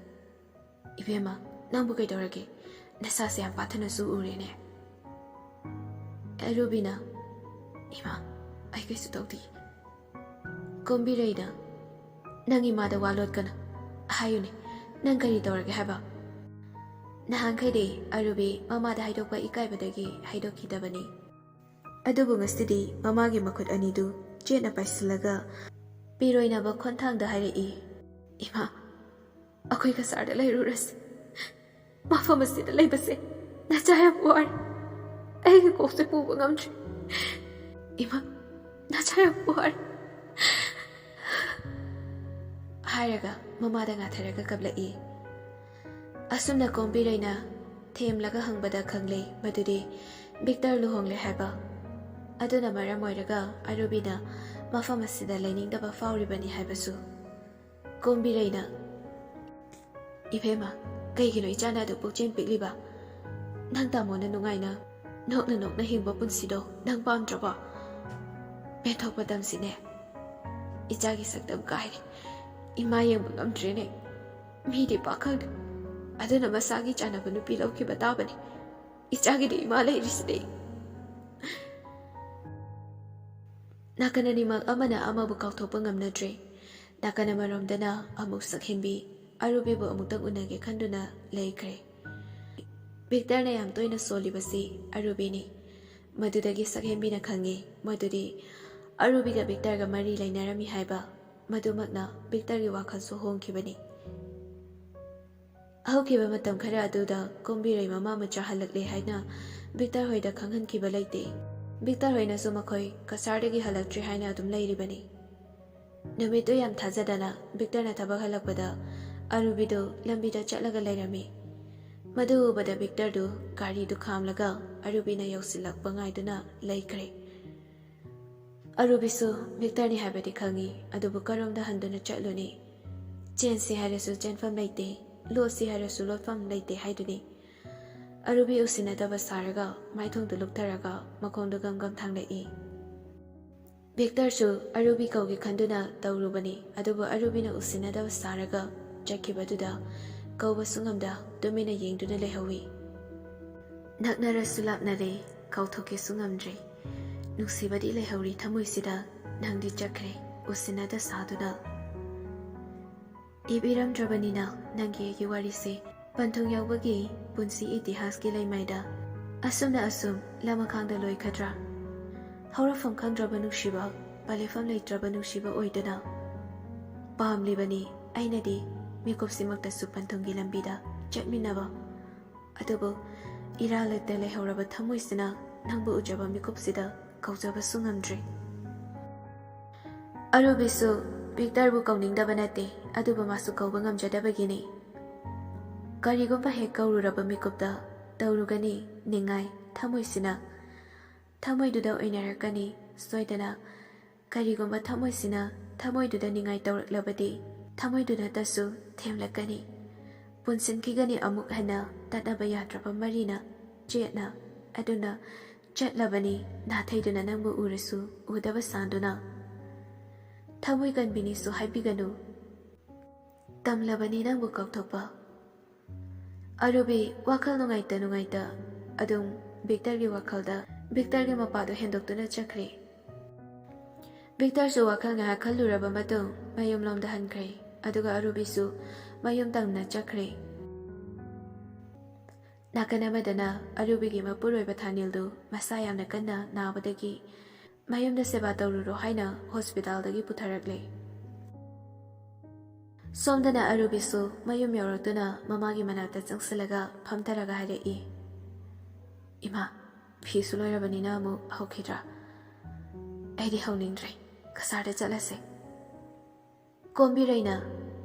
ꯏꯕꯦꯝꯃ ꯅꯪꯕꯨ ꯀꯩꯗꯧꯔꯒꯦ ꯅꯁꯥꯁꯦ ꯌꯥꯝ ꯄꯥꯊꯅꯁꯨ ꯎꯔꯦꯅꯦ ꯑꯔꯨꯕꯤꯅ ꯏꯃꯥ ꯑꯩ ꯀꯩꯁꯨ ꯇꯧꯗꯦ ꯀꯣꯝꯕꯤꯔꯩꯅ ꯅꯪ ꯏꯃꯥꯗ ꯋꯥ ꯂꯣꯠꯀꯅꯨ ꯍꯥꯏꯌꯨꯅꯦ ꯅꯪ ꯀꯔꯤ ꯇꯧꯔꯒꯦ ꯍꯥꯏꯕ ꯅꯍꯥꯟꯈꯩꯗꯤ ꯑꯔꯨꯕꯤ ꯃꯃꯥꯗ ꯍꯥꯏꯗꯣꯛꯄ ꯏꯀꯥꯏꯕꯗꯒꯤ ꯍꯥꯏꯗꯣꯛꯈꯤꯗꯕꯅꯤ ꯑꯗꯨꯕꯨ ꯉꯁꯤꯗꯤ ꯃꯃꯥꯒꯤ ꯃꯈꯨꯠ ꯑꯅꯤꯗꯨ ꯆꯦꯠꯅ ꯄꯥꯏꯁꯤꯜꯂꯒ ꯄꯤꯔꯣꯏꯅꯕ ꯈꯣꯟꯊꯥꯡꯗ ꯍꯥꯏꯔꯛꯏ ꯏꯃꯥ ꯑꯩꯈꯣꯏ ꯀꯁꯥꯔꯗ ꯂꯩꯔꯨꯔꯁꯤ ꯃꯐꯝ ꯑꯁꯤꯗ ꯂꯩꯕꯁꯦ ꯅꯆꯥ ꯌꯥꯝ ꯋꯥꯔꯦ ꯑꯩꯒꯤ ꯀꯣꯛꯁꯦ ꯄꯨꯕ ꯉꯝꯗ꯭ꯔꯦ ꯏꯃꯥ ꯅꯆꯥ ꯌꯥꯝ ꯋꯥꯔꯦ ꯍꯥꯏꯔꯒ ꯃꯃꯥꯗ ꯉꯥꯊꯔꯒ ꯀꯞꯂꯛꯏ꯫ ꯑꯁꯨꯝꯅ ꯀꯣꯝꯕꯤꯔꯩꯅ ꯊꯦꯝꯂꯒ ꯍꯪꯕꯗ ꯈꯪꯂꯦ ꯃꯗꯨꯗꯤ ꯚꯤꯛꯇꯔ ꯂꯨꯍꯣꯡꯂꯦ ꯍꯥꯏꯕ꯫ ꯑꯗꯨꯅ ꯃꯔꯝ ꯑꯣꯏꯔꯒ ꯑꯔꯨꯕꯤꯅ ꯃꯐꯝ ꯑꯁꯤꯗ ꯂꯩꯅꯤꯡꯗꯕ ꯐꯥꯎꯔꯤꯕꯅꯤ ꯍꯥꯏꯕꯁꯨ꯫ ꯀꯣꯝꯕꯤꯔꯩꯅ "ꯏꯕꯦꯝꯃ, ꯀꯩꯒꯤꯅꯣ ꯏꯆꯥꯅ ꯑꯗꯨ ꯄꯨꯛꯆꯦꯜ ꯄꯤꯛꯂꯤꯕ? ꯅꯪ ꯇꯥꯃꯣꯅ ꯅꯨꯡꯉꯥꯏꯅ ꯅꯣꯛꯅ ꯅꯣꯛꯅ ꯍꯤꯡꯕ ꯄꯨꯟꯁꯤꯗꯣ ꯅꯪ ꯄꯥꯝꯗ꯭ꯔꯕꯣ? ꯄꯦꯟꯊꯣꯛꯄ ꯇꯝꯁꯤꯅꯦ꯫ ꯏꯆꯥꯒꯤ ꯁꯛꯇꯝ ꯀꯥꯏꯔꯦ, ꯏꯃꯥ ꯌꯦꯡꯕ ꯉꯝꯗ꯭ꯔꯦꯅꯦ꯫ ꯃꯤꯗꯤ ꯄꯥꯈꯪ, ꯑꯗꯨꯅ ꯃꯁꯥꯒꯤ ꯆꯥꯟꯅꯕ ꯅꯨꯄꯤ ꯂꯧꯈꯤꯕ ꯇꯥꯕꯅꯤ꯫ ꯏꯆꯥꯒꯤꯗꯤ ꯏꯃꯥ ꯂꯩꯔꯤꯁꯤꯗꯤ"꯫ ꯅꯥꯀꯟ ꯑꯅꯤꯃꯛ ꯑꯃꯅ ꯑꯃꯕꯨ ꯀꯥꯎꯊꯣꯛꯄ ꯉꯝꯅꯗ꯭ꯔꯦ꯫ ꯅꯥꯀꯟ ꯑꯃꯔꯣꯝꯗꯅ ꯑꯃꯨꯛ ꯁꯛꯍꯦꯟꯕꯤ ꯑꯔꯨꯕꯤꯕꯨ ꯑꯃꯨꯛꯇꯪ ꯎꯅꯒꯦ ꯈꯟꯗꯨꯅ ꯂꯩꯈ꯭ꯔꯦ꯫ ꯚꯤꯛꯇꯔꯅ ꯌꯥꯝ ꯇꯣꯏꯅ ꯁꯣꯜꯂꯤꯕꯁꯤ ꯑꯔꯨꯕꯤꯅꯤ꯫ ꯃꯗꯨꯗꯒꯤ ꯁꯛꯍꯦꯟꯕꯤꯅ ꯈꯪꯉꯤ ꯃꯗꯨꯗꯤ ꯑꯔꯨꯕꯤꯒ ꯚꯤꯛꯇꯔꯒ ꯃꯔꯤ ꯂꯩꯅꯔꯝꯃꯤ ꯍꯥꯏꯕ꯫ ꯃꯗꯨꯃꯛꯅ ꯚꯤꯛꯇꯔꯒꯤ ꯋꯥꯈꯜꯁꯨ ꯍꯣꯡꯈꯤꯕꯅꯤ꯫ ꯍꯧꯈꯤꯕ ꯃꯇꯝ ꯈꯔ ꯑꯗꯨꯗ ꯀꯣꯝꯕꯤꯔꯩ ꯃꯃꯥ ꯃꯆꯥ ꯍꯜꯂꯛꯂꯦ ꯍꯥꯏꯅ ꯚꯤꯛꯇꯔ ꯍꯣꯏꯗ ꯈꯪꯍꯟꯈꯤꯕ ꯂꯩꯇꯦ꯫ ꯚꯤꯛꯇꯔ ꯍꯣꯏꯅꯁꯨ ꯃꯈꯣꯏ ꯀꯁꯥꯔꯗꯒꯤ ꯍꯜꯂꯛꯇ꯭ꯔꯤ ꯍꯥꯏꯅ ꯑꯗꯨꯝ ꯂꯩꯔꯤꯕꯅꯤ꯫ ꯅꯨꯃꯤꯠꯇꯨ ꯌꯥꯝ ꯊꯥꯖꯗꯅ ꯚꯤꯛꯇꯔꯅ ꯊꯕꯛ ꯍꯜꯂꯛꯄꯗ ꯑꯔꯨꯕꯤꯗꯨ ꯂꯝꯕꯤꯗ ꯆꯠꯂꯒ ꯂꯩꯔꯝꯃꯤ꯫ ꯃꯗꯨ ꯎꯕꯗ ꯚꯤꯛꯇꯔꯗꯨ ꯒꯥꯔꯤꯗꯨ ꯈꯥꯝꯂꯒ ꯑꯔꯨꯕꯤꯅ ꯌꯧꯁꯤꯜꯂꯛꯄ ꯉꯥꯏꯗꯨꯅ ꯂꯩꯈ꯭ꯔꯦ꯫ ꯑꯔꯨꯕꯤꯁꯨ ꯚꯤꯛꯇꯔꯅꯤ ꯍꯥꯏꯕꯗꯤ ꯈꯪꯉꯤ, ꯑꯗꯨꯕꯨ ꯀꯔꯣꯝꯗ ꯍꯟꯗꯨꯅ ꯆꯠꯂꯨꯅꯤ? ꯆꯦꯟꯁꯤ ꯍꯥꯏꯔꯁꯨ ꯆꯦꯟꯐꯝ ꯂꯩꯇꯦ, ꯂꯣꯠꯁꯤ ꯍꯥꯏꯔꯁꯨ ꯂꯣꯠꯐꯝ ꯂꯩꯇꯦ ꯍꯥꯏꯗꯨꯅꯤ꯫ ꯑꯔꯨꯕꯤ ꯎꯁꯤꯟꯅꯗꯕ ꯁꯥꯔꯒ ꯃꯥꯏꯊꯣꯡꯗꯨ ꯂꯨꯛꯊꯔꯒ ꯃꯈꯣꯡꯗꯨ ꯒꯝ ꯒꯝ ꯊꯥꯡꯂꯛꯏ꯫ ꯚꯤꯛꯇꯔꯁꯨ ꯑꯔꯨꯕꯤ ꯀꯧꯒꯦ ꯈꯟꯗꯨꯅ ꯇꯧꯔꯨꯕꯅꯤ, ꯑꯗꯨꯕꯨ ꯑꯔꯨꯕꯤꯅ ꯎꯁꯤꯟꯅꯗꯕ ꯁꯥꯔꯒ ꯆꯠꯈꯤꯕꯗꯨꯗ ꯀꯧꯕꯁꯨ ꯉꯝꯗ ꯇꯨꯃꯤꯟꯅ ꯌꯦꯡꯗꯨꯅ ꯂꯩꯍꯧꯏ꯫ ꯅꯛꯅꯔꯁꯨ ꯂꯥꯞꯅꯔꯦ, ꯀꯥꯎꯊꯣꯛꯀꯦꯁꯨ ꯉꯝꯗ꯭ꯔꯦ꯫ ꯅꯨꯡꯁꯤꯕꯗꯤ ꯂꯩꯍꯧꯔꯤ ꯊꯃꯣꯏꯁꯤꯗ, ꯅꯪꯗꯤ ꯆꯠꯈ꯭ꯔꯦ ꯎꯁꯤꯟꯅꯗ ꯁꯥꯗꯨꯅ꯫ ꯏꯕꯤꯔꯝꯗ꯭ꯔꯕꯅꯤꯅ ꯅꯪꯒꯤ ꯑꯩꯒꯤ ꯋꯥꯔꯤꯁꯦ ꯄꯟꯊꯨꯡ ꯌꯧꯕꯒꯤ ꯄꯨꯟꯁꯤ ꯏꯇꯤꯍꯥꯁꯀꯤ ꯂꯩꯃꯥꯏꯗ ꯑꯁꯨꯝꯅ ꯑꯁꯨꯝ ꯂꯃꯈꯥꯡꯗ ꯂꯣꯏꯈꯗ꯭ꯔꯥ? ꯍꯧꯔꯛꯐꯝ ꯈꯪꯗ꯭ꯔꯕ ꯅꯨꯡꯁꯤꯕ, ꯄꯟꯂꯤꯐꯝ ꯂꯩꯇ꯭ꯔꯕ ꯅꯨꯡꯁꯤꯕ ꯑꯣꯏꯗꯨꯅ ꯄꯥꯝꯂꯤꯕꯅꯤ ꯑꯩꯅꯗꯤ ꯃꯤꯀꯨꯞꯁꯤꯃꯛꯇꯁꯨ ꯄꯟꯊꯨꯡꯒꯤ ꯂꯝꯕꯤꯗ ꯆꯠꯃꯤꯟꯅꯕ꯫ ꯑꯗꯨꯕꯨ ꯏꯔꯥꯜ ꯂꯩꯇ ꯂꯩꯍꯧꯔꯕ ꯊꯃꯣꯏꯁꯤꯅ ꯅꯪꯕꯨ ꯎꯖꯕ ꯃꯤꯀꯨꯞꯁꯤꯗ ꯀꯧꯖꯕꯁꯨ ꯉꯝꯗ꯭ꯔꯦ꯫ ꯑꯔꯨꯕꯤꯁꯨ ꯚꯤꯛꯇꯔꯕꯨ ꯀꯧꯅꯤꯡꯗꯕ ꯅꯠꯇꯦ, ꯑꯗꯨꯕꯨ ꯃꯥꯁꯨ ꯀꯧꯕ ꯉꯝꯖꯗꯕꯒꯤꯅꯤ꯫ ꯀꯔꯤꯒꯨꯝꯕ ꯍꯦꯛ ꯀꯧꯔꯨꯔꯕ ꯃꯤꯀꯨꯞꯇ ꯇꯧꯔꯨꯒꯅꯤ ꯅꯤꯡꯉꯥꯏ ꯊꯃꯣꯏꯁꯤꯅ꯫ ꯊꯃꯣꯏꯗꯨꯗ ꯑꯣꯏꯅꯔꯛꯀꯅꯤ ꯁꯣꯏꯗꯅ꯫ ꯀꯔꯤꯒꯨꯝꯕ ꯊꯃꯣꯏꯁꯤꯅ ꯊꯃꯣꯏꯗꯨꯗ ꯅꯤꯡꯉꯥꯏ ꯇꯧꯔꯛꯂꯕꯗꯤ ꯊꯃꯣꯏꯗꯨꯅꯇꯁꯨ ꯊꯦꯝꯂꯛꯀꯅꯤ꯫ ꯄꯨꯟꯁꯤꯟꯈꯤꯒꯅꯤ ꯑꯃꯨꯛ ꯍꯟꯅ ꯇꯠꯅꯕ ꯌꯥꯗ꯭ꯔꯕ ꯃꯔꯤꯅ ꯆꯦꯠꯅ꯫ ꯑꯗꯨꯅ ꯆꯠꯂꯕꯅꯤ ꯅꯥꯊꯩꯗꯨꯅ ꯅꯪꯕꯨ ꯎꯔꯁꯨ ꯎꯗꯕ ꯁꯥꯟꯗꯨꯅ꯫ ꯊꯃꯣꯏ ꯀꯟꯕꯤꯅꯤꯁꯨ ꯍꯥꯏꯕꯤꯒꯅꯨ, ꯇꯝꯂꯕꯅꯤ ꯅꯪꯕꯨ ꯀꯥꯎꯊꯣꯛꯄ꯫ ꯑꯔꯨꯕꯤ ꯋꯥꯈꯜ ꯅꯨꯡꯉꯥꯏꯇ ꯑꯗꯨꯝ ꯚꯤꯛꯇꯔꯒꯤ ꯋꯥꯈꯜꯗ ꯚꯤꯛꯇꯔꯒꯤ ꯃꯄꯥꯗꯨ ꯍꯦꯟꯗꯣꯛꯇꯨꯅ ꯆꯠꯈ꯭ꯔꯦ꯫ ꯚꯤꯛꯇꯔꯁꯨ ꯋꯥꯈꯜ ꯉꯥꯏꯍꯥꯛ ꯈꯜꯂꯨꯔꯕ ꯃꯇꯨꯡ ꯃꯌꯨꯝꯂꯣꯝꯗ ꯍꯟꯈ꯭ꯔꯦ, ꯑꯗꯨꯒ ꯑꯔꯨꯕꯤꯁꯨ ꯃꯌꯨꯝ ꯇꯝꯅ ꯆꯠꯈ꯭ꯔꯦ꯫ ꯅꯥꯀꯟ ꯑꯃꯗꯅ ꯑꯔꯨꯕꯤꯒꯤ ꯃꯄꯨꯔꯣꯏꯕ ꯊꯥꯅꯤꯜꯗꯨ ꯃꯁꯥ ꯌꯥꯝꯅ ꯀꯟꯅ ꯅꯥꯕꯗꯒꯤ ꯃꯌꯨꯝꯗ ꯁꯦꯕꯥ ꯇꯧꯔꯨꯔꯣ ꯍꯥꯏꯅ ꯍꯣꯁꯄꯤꯇꯥꯜꯗꯒꯤ ꯄꯨꯊꯔꯛꯂꯦ꯫ ꯁꯣꯝꯗꯅ ꯑꯔꯨꯕꯤꯁꯨ ꯃꯌꯨꯝ ꯌꯧꯔꯛꯇꯨꯅ ꯃꯃꯥꯒꯤ ꯃꯅꯥꯛꯇ ꯆꯪꯁꯤꯜꯂꯒ ꯐꯝꯊꯔꯒ ꯍꯥꯏꯔꯛꯏ, "ꯏꯃꯥ, ꯐꯤꯁꯨ ꯂꯣꯏꯔꯕꯅꯤꯅ ꯑꯃꯨꯛ ꯍꯧꯈꯤꯗ꯭ꯔꯥ? ꯑꯩꯗꯤ ꯍꯧꯅꯤꯡꯗ꯭ꯔꯦ, ꯀꯁꯥꯔꯗ ꯆꯠꯂꯁꯦ"꯫ ꯀꯣꯝꯕꯤꯔꯩꯅ,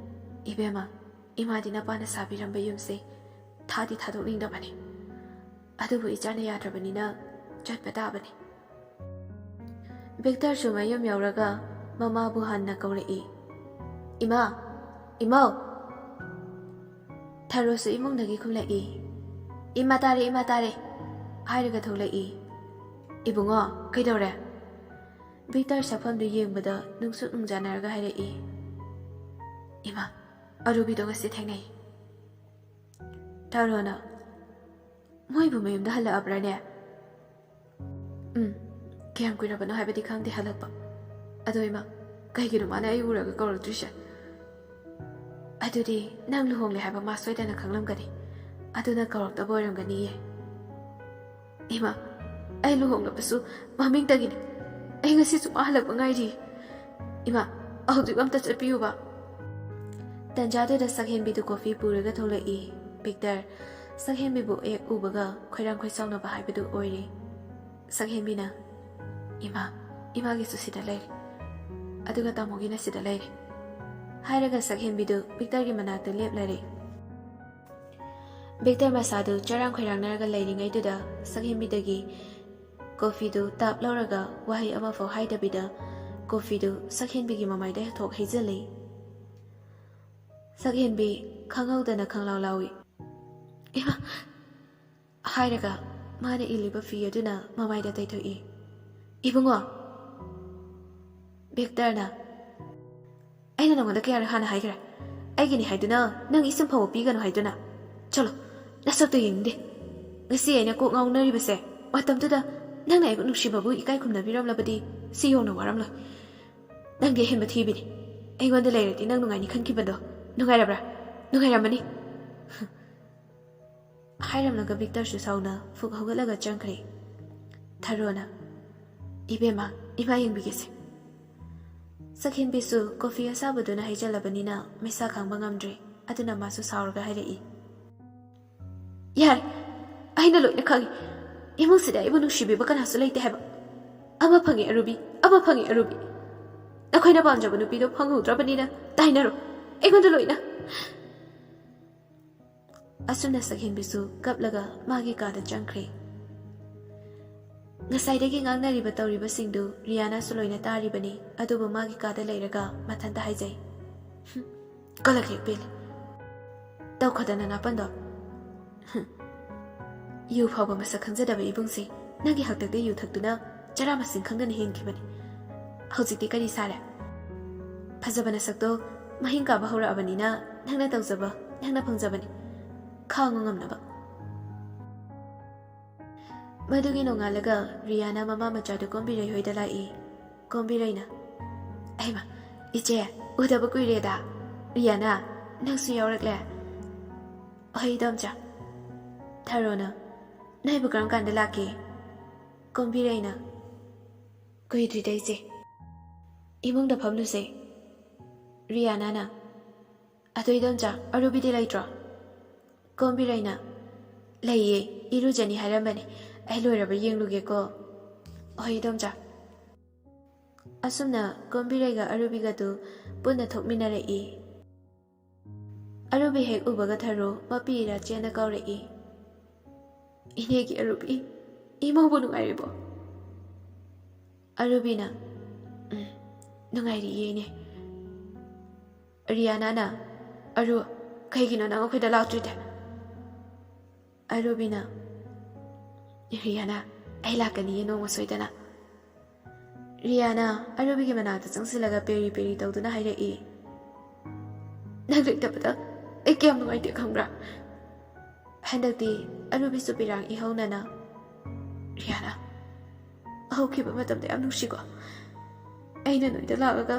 "ꯏꯕꯦꯝꯃ, ꯏꯃꯥꯗꯤ ꯅꯄꯥꯅ ꯁꯥꯕꯤꯔꯝꯕ ꯌꯨꯝꯁꯦ ꯊꯥꯗꯤ ꯊꯥꯗꯣꯛꯅꯤꯡꯗꯕꯅꯤ, ꯑꯗꯨꯕꯨ ꯏꯆꯥꯅ ꯌꯥꯗ꯭ꯔꯕꯅꯤꯅ ꯆꯠꯄ ꯇꯥꯕꯅꯤ"꯫ ꯚꯤꯛꯇꯔꯁꯨ ꯃꯌꯨꯝ ꯌꯧꯔꯒ ꯃꯃꯥꯕꯨ ꯍꯟꯅ ꯀꯧꯔꯛꯏ, "ꯏꯃꯥ, ꯏꯃꯧ"꯫ ꯊꯔꯣꯁꯨ ꯏꯃꯨꯡꯗꯒꯤ ꯈꯨꯝꯂꯛꯏ, "ꯏꯃꯥ ꯇꯥꯔꯦ, ꯏꯃꯥ ꯇꯥꯔꯦ" ꯍꯥꯏꯔꯒ ꯊꯣꯛꯂꯛꯏ꯫ "ꯏꯕꯨꯡꯉꯣ, ꯀꯩꯗꯧꯔꯦ?" ꯚꯤꯛꯇꯔ ꯁꯛꯐꯝꯗꯨ ꯌꯦꯡꯕꯗ ꯅꯨꯡꯁꯨꯛ ꯅꯨꯡꯖꯥꯅꯔꯒ ꯍꯥꯏꯔꯛꯏ, "ꯏꯃꯥ, ꯑꯔꯨꯕꯤꯗꯣ ꯉꯁꯤ ꯊꯦꯡꯅꯩ"꯫ ꯊꯔꯣꯅ, "ꯃꯣꯏꯕꯨ ꯃꯌꯨꯝꯗ ꯍꯜꯂꯛꯑꯕ꯭ꯔꯥꯅꯦ?" "ꯀꯌꯥꯝ ꯀꯨꯏꯔꯕꯅꯣ ꯍꯥꯏꯕꯗꯤ ꯈꯪꯗꯦ ꯍꯜꯂꯛꯄ, ꯑꯗꯣ ꯏꯃꯥ, ꯀꯩꯒꯤꯅꯣ ꯃꯥꯅ ꯑꯩ ꯎꯔꯒ ꯀꯧꯔꯛꯇ꯭ꯔꯤꯁꯦ?" "ꯑꯗꯨꯗꯤ ꯅꯪ ꯂꯨꯍꯣꯡꯂꯦ ꯍꯥꯏꯕ ꯃꯥ ꯁꯣꯏꯗꯅ ꯈꯪꯂꯝꯒꯅꯤ, ꯑꯗꯨꯅ ꯀꯧꯔꯛꯇꯕ ꯑꯣꯏꯔꯝꯒꯅꯤꯌꯦ"꯫ "ꯏꯃꯥ, ꯑꯩ ꯂꯨꯍꯣꯡꯂꯕꯁꯨ ꯃꯃꯤꯡꯇꯒꯤꯅꯤ, ꯑꯩ ꯉꯁꯤꯁꯨ ꯃꯥ ꯍꯜꯂꯛꯄ ꯉꯥꯏꯔꯤ"꯫ "ꯏꯃꯥ, ꯍꯧꯖꯤꯛ ꯑꯝꯇ ꯆꯠꯄꯤꯌꯨꯕ"꯫ ꯇꯟꯖꯥꯗꯨꯗ ꯁꯛꯍꯦꯟꯕꯤꯗꯨ ꯀꯣꯐꯤ ꯄꯨꯔꯒ ꯊꯣꯛꯂꯛꯏ꯫ ꯚꯤꯛꯇꯔ ꯁꯛꯍꯦꯟꯕꯤꯕꯨ ꯍꯦꯛ ꯎꯕꯒ ꯈꯣꯏꯔꯥꯡ ꯈꯣꯏꯁꯥꯎꯅꯕ ꯍꯥꯏꯕꯗꯨ ꯑꯣꯏꯔꯦ꯫ ꯁꯛꯍꯦꯟꯕꯤꯅ, "ꯏꯃꯥ, ꯏꯃꯥꯒꯤꯁꯨ ꯁꯤꯗ ꯂꯩꯔꯦ, ꯑꯗꯨꯒ ꯇꯥꯃꯣꯒꯤꯅ ꯁꯤꯗ ꯂꯩꯔꯦ" ꯍꯥꯏꯔꯒ ꯁꯛꯍꯦꯟꯕꯤꯗꯨ ꯚꯤꯛꯇꯔꯒꯤ ꯃꯅꯥꯛꯇ ꯂꯦꯞꯂꯔꯦ꯫ ꯚꯤꯛꯇꯔ ꯃꯁꯥꯗꯨ ꯆꯔꯥꯡ ꯈꯣꯏꯔꯥꯡꯅꯔꯒ ꯂꯩꯔꯤꯉꯩꯗꯨꯗ ꯁꯛꯍꯦꯟꯕꯤꯗꯒꯤ ꯀꯣꯐꯤꯗꯨ ꯇꯥꯞ ꯂꯧꯔꯒ ꯋꯥꯍꯩ ꯑꯃꯐꯥꯎ ꯍꯥꯏꯗꯕꯤꯗ ꯀꯣꯐꯤꯗꯨ ꯁꯛꯍꯦꯟꯕꯤꯒꯤ ꯃꯃꯥꯏꯗ ꯊꯣꯛ ꯍꯩꯖꯤꯜꯂꯤ꯫ ꯁꯛꯍꯦꯟꯕꯤ ꯈꯪꯍꯧꯗꯅ ꯈꯪꯂꯥꯎ ꯂꯥꯎꯏ꯫ ꯏꯃꯥ ꯍꯥꯏꯔꯒ ꯃꯥꯅ ꯏꯜꯂꯤꯕ ꯐꯤ ꯑꯗꯨꯅ ꯃꯃꯥꯏꯗ ꯇꯩꯊꯣꯛꯏ꯫ ꯏꯕꯨꯡꯉꯣ ꯚꯤꯛꯇꯔꯅ ꯑꯩꯅ ꯅꯉꯣꯟꯗ ꯀꯌꯥꯔꯛ ꯍꯥꯟꯅ ꯍꯥꯏꯈ꯭ꯔꯦ ꯑꯩꯒꯤꯅꯤ ꯍꯥꯏꯗꯨꯅ ꯅꯪ ꯏꯁꯤꯡ ꯐꯥꯎꯕ ꯄꯤꯒꯅꯨ ꯍꯥꯏꯗꯨꯅ ꯆꯠꯂꯣ ꯅꯁꯛꯇꯣ ꯌꯦꯡꯅꯤꯡꯗꯦ꯫ ꯉꯁꯤ ꯑꯩꯅ ꯀꯣꯛ ꯉꯥꯎꯅꯔꯤꯕꯁꯦ ꯃꯇꯝꯗꯨꯗ ꯅꯪꯅ ꯑꯩꯕꯨ ꯅꯨꯡꯁꯤꯕꯕꯨ ꯏꯀꯥꯏ ꯈꯨꯝꯅꯕꯤꯔꯝꯂꯕꯗꯤ ꯁꯤ ꯌꯧꯅ ꯋꯥꯔꯝꯂꯣꯏ꯫ ꯅꯪꯗꯤ ꯑꯍꯦꯟꯕ ꯊꯤꯕꯤꯅꯤ ꯑꯩꯉꯣꯟꯗ ꯂꯩꯔꯗꯤ ꯅꯪ ꯅꯨꯡꯉꯥꯏꯅꯤ ꯈꯟꯈꯤꯕꯗꯣ ꯅꯨꯡꯉꯥꯏꯔꯕ꯭ꯔꯥ ꯅꯨꯡꯉꯥꯏꯔꯝꯃꯅꯤ ꯍꯥꯏꯔꯝꯂꯒ ꯚꯤꯛꯇꯔꯁꯨ ꯁꯥꯎꯅ ꯐꯨꯛ ꯍꯧꯒꯠꯂꯒ ꯆꯪꯈ꯭ꯔꯦ꯫ ꯊꯔꯣꯅ ꯏꯕꯦꯝꯃ ꯏꯃꯥ ꯌꯦꯡꯕꯤꯒꯦꯁꯦ꯫ ꯁꯛꯍꯦꯟꯕꯤꯁꯨ ꯀꯣꯐꯤ ꯑꯁꯥꯕꯗꯨꯅ ꯍꯩꯖꯜꯂꯕꯅꯤꯅ ꯃꯩꯁꯥ ꯈꯥꯡꯕ ꯉꯝꯗ꯭ꯔꯦ꯫ ꯑꯗꯨꯅ ꯃꯥꯁꯨ ꯁꯥꯎꯔꯒ ꯍꯥꯏꯔꯛꯏ꯫ ꯌꯥꯔꯦ ꯑꯩꯅ ꯂꯣꯏꯅ ꯈꯪꯉꯤ ꯏꯃꯨꯡꯁꯤꯗ ꯑꯩꯕꯨ ꯅꯨꯡꯁꯤꯕꯤꯕ ꯀꯅꯥꯁꯨ ꯂꯩꯇꯦ ꯍꯥꯏꯕ꯫ ꯑꯃ ꯐꯪꯉꯤ ꯑꯔꯨꯕꯤ ꯑꯃ ꯐꯪꯉꯤ ꯑꯔꯨꯕꯤ ꯅꯈꯣꯏꯅ ꯄꯥꯝꯖꯕ ꯅꯨꯄꯤꯗꯣ ꯐꯪꯍꯧꯗ꯭ꯔꯕꯅꯤꯅ ꯇꯥꯏꯅꯔꯣ ꯑꯩꯉꯣꯟꯗ ꯂꯣꯏꯅ꯫ ꯑꯁꯨꯝꯅ ꯁꯛꯍꯦꯟꯕꯤꯁꯨ ꯀꯞꯂꯒ ꯃꯥꯒꯤ ꯀꯥꯗ ꯆꯪꯈ꯭ꯔꯦ꯫ ꯉꯁꯥꯏꯗꯒꯤ ꯉꯥꯡꯅꯔꯤꯕ ꯇꯧꯔꯤꯕꯁꯤꯡꯗꯨ ꯔꯤꯌꯥꯅꯥꯁꯨ ꯂꯣꯏꯅ ꯇꯥꯔꯤꯕꯅꯤ꯫ ꯑꯗꯨꯕꯨ ꯃꯥꯒꯤ ꯀꯥꯗ ꯂꯩꯔꯒ ꯃꯊꯟꯇ ꯍꯥꯏꯖꯩ꯫ ꯀꯂꯛꯂꯦ ꯄꯦꯜꯂꯦ ꯇꯧꯈꯗꯅ ꯅꯥꯄꯟꯗꯣ ꯌꯨ ꯐꯥꯎꯕ ꯃꯁꯛ ꯈꯪꯖꯗꯕ ꯏꯕꯨꯡꯁꯤ ꯅꯪꯒꯤ ꯍꯛꯇꯛꯇ ꯌꯨ ꯊꯛꯇꯨꯅ ꯆꯔꯥ ꯃꯁꯤꯡ ꯈꯪꯗꯅ ꯍꯤꯡꯈꯤꯕꯅꯤ꯫ ꯍꯧꯖꯤꯛꯇꯤ ꯀꯔꯤ ꯁꯥꯔꯦ? ꯐꯖꯕ ꯅꯁꯛꯇꯣ ꯃꯍꯤꯡ ꯀꯥꯕ ꯍꯧꯔꯛꯑꯕꯅꯤꯅ ꯅꯪꯅ ꯇꯧꯖꯕ ꯅꯪꯅ ꯐꯪꯖꯕꯅꯤ ꯈꯥꯡꯉꯨ ꯉꯝꯅꯕ꯫ ꯃꯗꯨꯒꯤ ꯅꯣꯡꯉꯥꯜꯂꯒ ꯔꯤꯌꯥꯅ ꯃꯃꯥ ꯃꯆꯥꯗꯨ ꯀꯣꯝꯕꯤꯔꯩ ꯍꯣꯏꯗ ꯂꯥꯛꯏ꯫ ꯀꯣꯝꯕꯤꯔꯩꯅ ꯑꯩꯃ ꯏꯆꯦ ꯎꯗꯕ ꯀꯨꯏꯔꯦꯗ ꯔꯤꯌꯥꯅꯥ ꯅꯪꯁꯨ ꯌꯥꯎꯔꯛꯂꯦ꯫ ꯍꯣꯏ ꯏꯗꯣꯝꯆꯥ꯫ ꯊꯔꯣꯅ ꯅꯣꯏꯕꯨ ꯀꯔꯝ ꯀꯥꯟꯗ ꯂꯥꯛꯀꯦ? ꯀꯣꯝꯕꯤꯔꯩꯅ ꯀꯨꯏꯗ꯭ꯔꯤꯗ ꯏꯆꯦ ꯏꯃꯨꯡꯗ ꯐꯝꯂꯨꯁꯦ꯫ ꯔꯤꯌꯥꯅꯥꯅ ꯑꯗꯣ ꯏꯗꯣꯝꯆꯥ ꯑꯔꯨꯕꯤꯗꯤ ꯂꯩꯇ꯭ꯔꯣ? ꯀꯣꯝꯕꯤꯔꯩꯅ ꯂꯩꯌꯦ ꯏꯔꯨꯖꯅꯤ ꯍꯥꯏꯔꯝꯕꯅꯤ ꯑꯩ ꯂꯣꯏꯔꯕ ꯌꯦꯡꯂꯨꯒꯦꯀꯣ꯫ ꯍꯣꯏ ꯏꯗꯣꯝꯆꯥ꯫ ꯑꯁꯨꯝꯅ ꯀꯣꯝꯕꯤꯔꯩꯒ ꯑꯔꯨꯕꯤꯒꯗꯨ ꯄꯨꯟꯅ ꯊꯣꯛꯃꯤꯟꯅꯔꯛꯏ꯫ ꯑꯔꯨꯕꯤ ꯍꯦꯛ ꯎꯕꯒ ꯊꯔꯣ ꯃꯄꯤ ꯏꯔꯥ ꯆꯦꯟꯅ ꯀꯧꯔꯛꯏ꯫ ꯏꯅꯦꯒꯤ ꯑꯔꯨꯕꯤ ꯏꯃꯧꯕꯨ ꯅꯨꯡꯉꯥꯏꯔꯤꯕꯣ? ꯑꯔꯨꯕꯤꯅ ꯅꯨꯡꯉꯥꯏꯔꯤꯌꯦ ꯏꯅꯦ꯫ ꯔꯤꯌꯥꯅꯥꯅ ꯑꯔꯨ ꯀꯩꯒꯤꯅꯣ ꯅꯪ ꯑꯩꯈꯣꯏꯗ ꯂꯥꯛꯇ꯭ꯔꯤꯗꯦ? ꯑꯔꯨꯕꯤꯅ ꯔꯤꯌꯥꯅꯥ ꯑꯩ ꯂꯥꯛꯀꯅꯤꯌꯦ ꯅꯣꯡꯃ ꯁꯣꯏꯗꯅ꯫ ꯔꯤꯌꯥꯅꯥ ꯑꯔꯨꯕꯤꯒꯤ ꯃꯅꯥꯛꯇ ꯆꯪꯁꯤꯜꯂꯒ ꯄꯦꯔꯤ ꯄꯦꯔꯤ ꯇꯧꯗꯨꯅ ꯍꯥꯏꯔꯛꯏ꯫ ꯅꯪ ꯂꯩꯇꯕꯗ ꯑꯩ ꯀꯌꯥꯝ ꯅꯨꯡꯉꯥꯏꯇꯦ ꯈꯪꯕ꯭ꯔꯥ? ꯍꯟꯗꯛꯇꯤ ꯑꯔꯨꯕꯤꯁꯨ ꯄꯤꯔꯥꯡ ꯏꯍꯧꯅꯅ ꯔꯤꯌꯥꯅꯥ ꯍꯧꯈꯤꯕ ꯃꯇꯝꯗ ꯌꯥꯝ ꯅꯨꯡꯁꯤꯀꯣ ꯑꯩꯅ ꯅꯣꯏꯗ ꯂꯥꯛꯑꯒ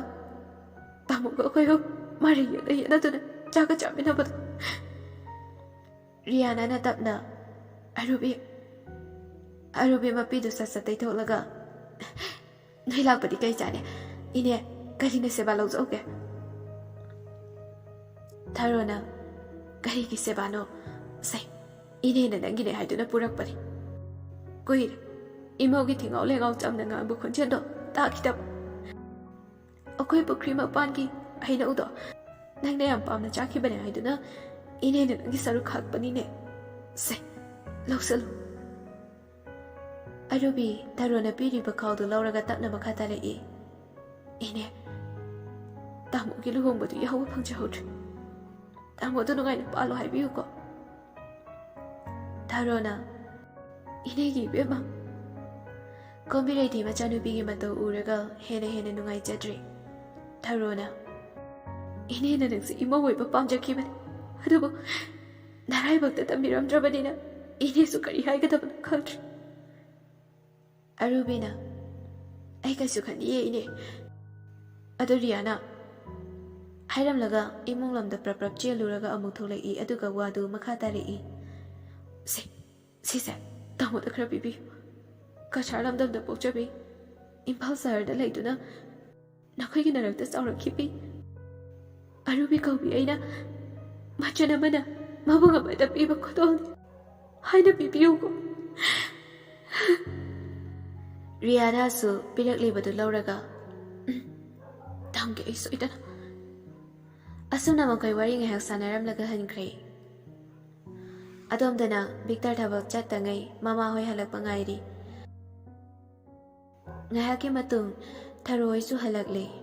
ꯇꯥꯃꯣꯒ ꯑꯩꯈꯣꯏꯒ ꯃꯔꯩ ꯌꯦꯠꯅꯗꯨꯅ ꯆꯥꯛꯀ ꯆꯥꯃꯤꯟꯅꯕꯗꯣ꯫ ꯔꯤꯌꯥꯅꯥꯅ ꯇꯞꯅ ꯑꯔꯨꯕꯤ ꯃꯄꯤꯗꯨ ꯁꯠ ꯁꯠ ꯇꯩꯊꯣꯛꯂꯒ ꯅꯣꯏ ꯂꯥꯛꯄꯗꯤ ꯀꯩ ꯆꯥꯅꯤ ꯏꯅꯦ ꯀꯔꯤꯅ ꯁꯦꯕꯥ ꯂꯧꯖꯧꯒꯦ? ꯊꯔꯣꯅ ꯀꯔꯤꯒꯤ ꯁꯦꯕꯥꯅꯣ ꯁꯩ ꯏꯅꯦꯅ ꯅꯪꯒꯤꯅꯦ ꯍꯥꯏꯗꯨꯅ ꯄꯨꯔꯛꯄꯅꯤ꯫ ꯀꯨꯏꯔꯦ ꯏꯃꯧꯒꯤ ꯊꯤꯉꯥꯎ ꯂꯩꯉꯥꯎ ꯆꯝꯅ ꯉꯥꯡꯕ ꯈꯣꯟꯖꯦꯜꯗꯣ ꯇꯥꯈꯤꯗꯕ꯫ ꯑꯩꯈꯣꯏ ꯄꯨꯈ꯭ꯔꯤ ꯃꯄꯥꯟꯒꯤ ꯍꯩꯅꯧꯗꯣ ꯅꯪꯅ ꯌꯥꯝ ꯄꯥꯝꯅ ꯆꯥꯈꯤꯕꯅꯦ ꯍꯥꯏꯗꯨꯅ ꯏꯅꯦꯅ ꯅꯪꯒꯤ ꯁꯔꯨꯛ ꯈꯥꯛꯄꯅꯤꯅꯦ ꯁꯦ ꯂꯧꯁꯜꯂꯨ꯫ ꯑꯔꯨꯕꯤ ꯊꯔꯣꯅ ꯄꯤꯔꯤꯕ ꯈꯥꯎꯗꯨ ꯂꯧꯔꯒ ꯇꯞꯅ ꯃꯈꯥ ꯇꯥꯔꯛꯏ꯫ ꯏꯅꯦ ꯇꯥꯃꯣꯒꯤ ꯂꯨꯍꯣꯡꯕꯗꯨ ꯌꯥꯎꯕ ꯐꯪꯖꯍꯧꯗ꯭ꯔꯦ ꯇꯥꯃꯣꯗꯨ ꯅꯨꯡꯉꯥꯏꯅ ꯄꯥꯜꯂꯣ ꯍꯥꯏꯕꯤꯌꯨꯀꯣ꯫ ꯊꯔꯣꯅ ꯏꯅꯦꯒꯤ ꯏꯕꯦꯝꯃ꯫ ꯀꯣꯝꯕꯤꯔꯩꯗꯤ ꯃꯆꯥꯅꯨꯄꯤꯒꯤ ꯃꯇꯧ ꯎꯔꯒ ꯍꯦꯟꯅ ꯅꯨꯡꯉꯥꯏꯖꯗ꯭ꯔꯦ꯫ ꯊꯔꯣꯅ ꯏꯅꯦꯅ ꯅꯪꯁꯦ ꯏꯃꯧ ꯑꯣꯏꯕ ꯄꯥꯝꯖꯈꯤꯕꯅꯤ ꯑꯗꯨꯕꯨ ꯅꯔꯥꯏꯕꯛꯇ ꯇꯝꯕꯤꯔꯝꯗ꯭ꯔꯕꯅꯤꯅ ꯏꯅꯦꯁꯨ ꯀꯔꯤ ꯍꯥꯏꯒꯗꯕꯅꯣ ꯈꯪꯗ꯭ꯔꯦ꯫ ꯑꯔꯨꯕꯤꯅ ꯑꯩ ꯀꯩꯁꯨ ꯈꯟꯗꯤꯌꯦ ꯏꯅꯦ ꯑꯗꯣ ꯔꯤꯌꯥꯅꯥ ꯍꯥꯏꯔꯝꯂꯒ ꯏꯃꯨꯡ ꯂꯣꯝꯗ ꯄ꯭ꯔꯞ ꯆꯦꯜꯂꯨꯔꯒ ꯑꯃꯨꯛ ꯊꯣꯛꯂꯛꯏ꯫ ꯑꯗꯨꯒ ꯋꯥꯗꯨ ꯃꯈꯥ ꯇꯥꯔꯛꯏ꯫ ꯁꯤꯁꯦ ꯇꯥꯃꯣꯗ ꯈꯔ ꯄꯤꯕꯤꯌꯨ ꯀꯁꯥꯔ ꯂꯝꯗꯝꯗ ꯄꯣꯛꯆꯕꯤ ꯏꯝꯐꯥꯜ ꯁꯍꯔꯗ ꯂꯩꯗꯨꯅ ꯅꯈꯣꯏꯒꯤ ꯅꯔꯛꯇ ꯆꯥꯎꯔꯛꯈꯤꯕꯤ ꯑꯔꯨꯕꯤ ꯀꯧꯕꯤ ꯑꯩꯅ ꯃꯆꯟ ꯑꯃꯅ ꯃꯕꯨꯡ ꯑꯃꯗ ꯄꯤꯕ ꯈꯨꯗꯣꯜꯅꯤ ꯍꯥꯏꯅ ꯄꯤꯕꯤꯌꯨꯀꯣ꯫ ꯔꯤꯌꯥꯅꯥꯁꯨ ꯄꯤꯔꯛꯂꯤꯕꯗꯨ ꯂꯧꯔꯒ ꯊꯝꯒꯦ ꯑꯩ ꯁꯣꯏꯗꯅ ꯑꯁꯨꯝꯅ ꯃꯈꯣꯏ ꯋꯥꯔꯤ ꯉꯥꯏꯍꯥꯛ ꯁꯥꯟꯅꯔꯝꯂꯒ ꯍꯟꯈ꯭ꯔꯦ꯫ ꯑꯗꯣꯝꯗꯅ ꯚꯤꯛꯇꯔ ꯊꯕꯛ ꯆꯠꯇꯉꯩ ꯃꯃꯥꯍꯣꯏ ꯍꯜꯂꯛꯄ ꯉꯥꯏꯔꯤ꯫ ꯉꯥꯏꯍꯥꯛꯀꯤ ꯃꯇꯨꯡ ꯊꯔꯣ ꯍꯣꯏꯁꯨ ꯍꯜꯂꯛꯂꯦ꯫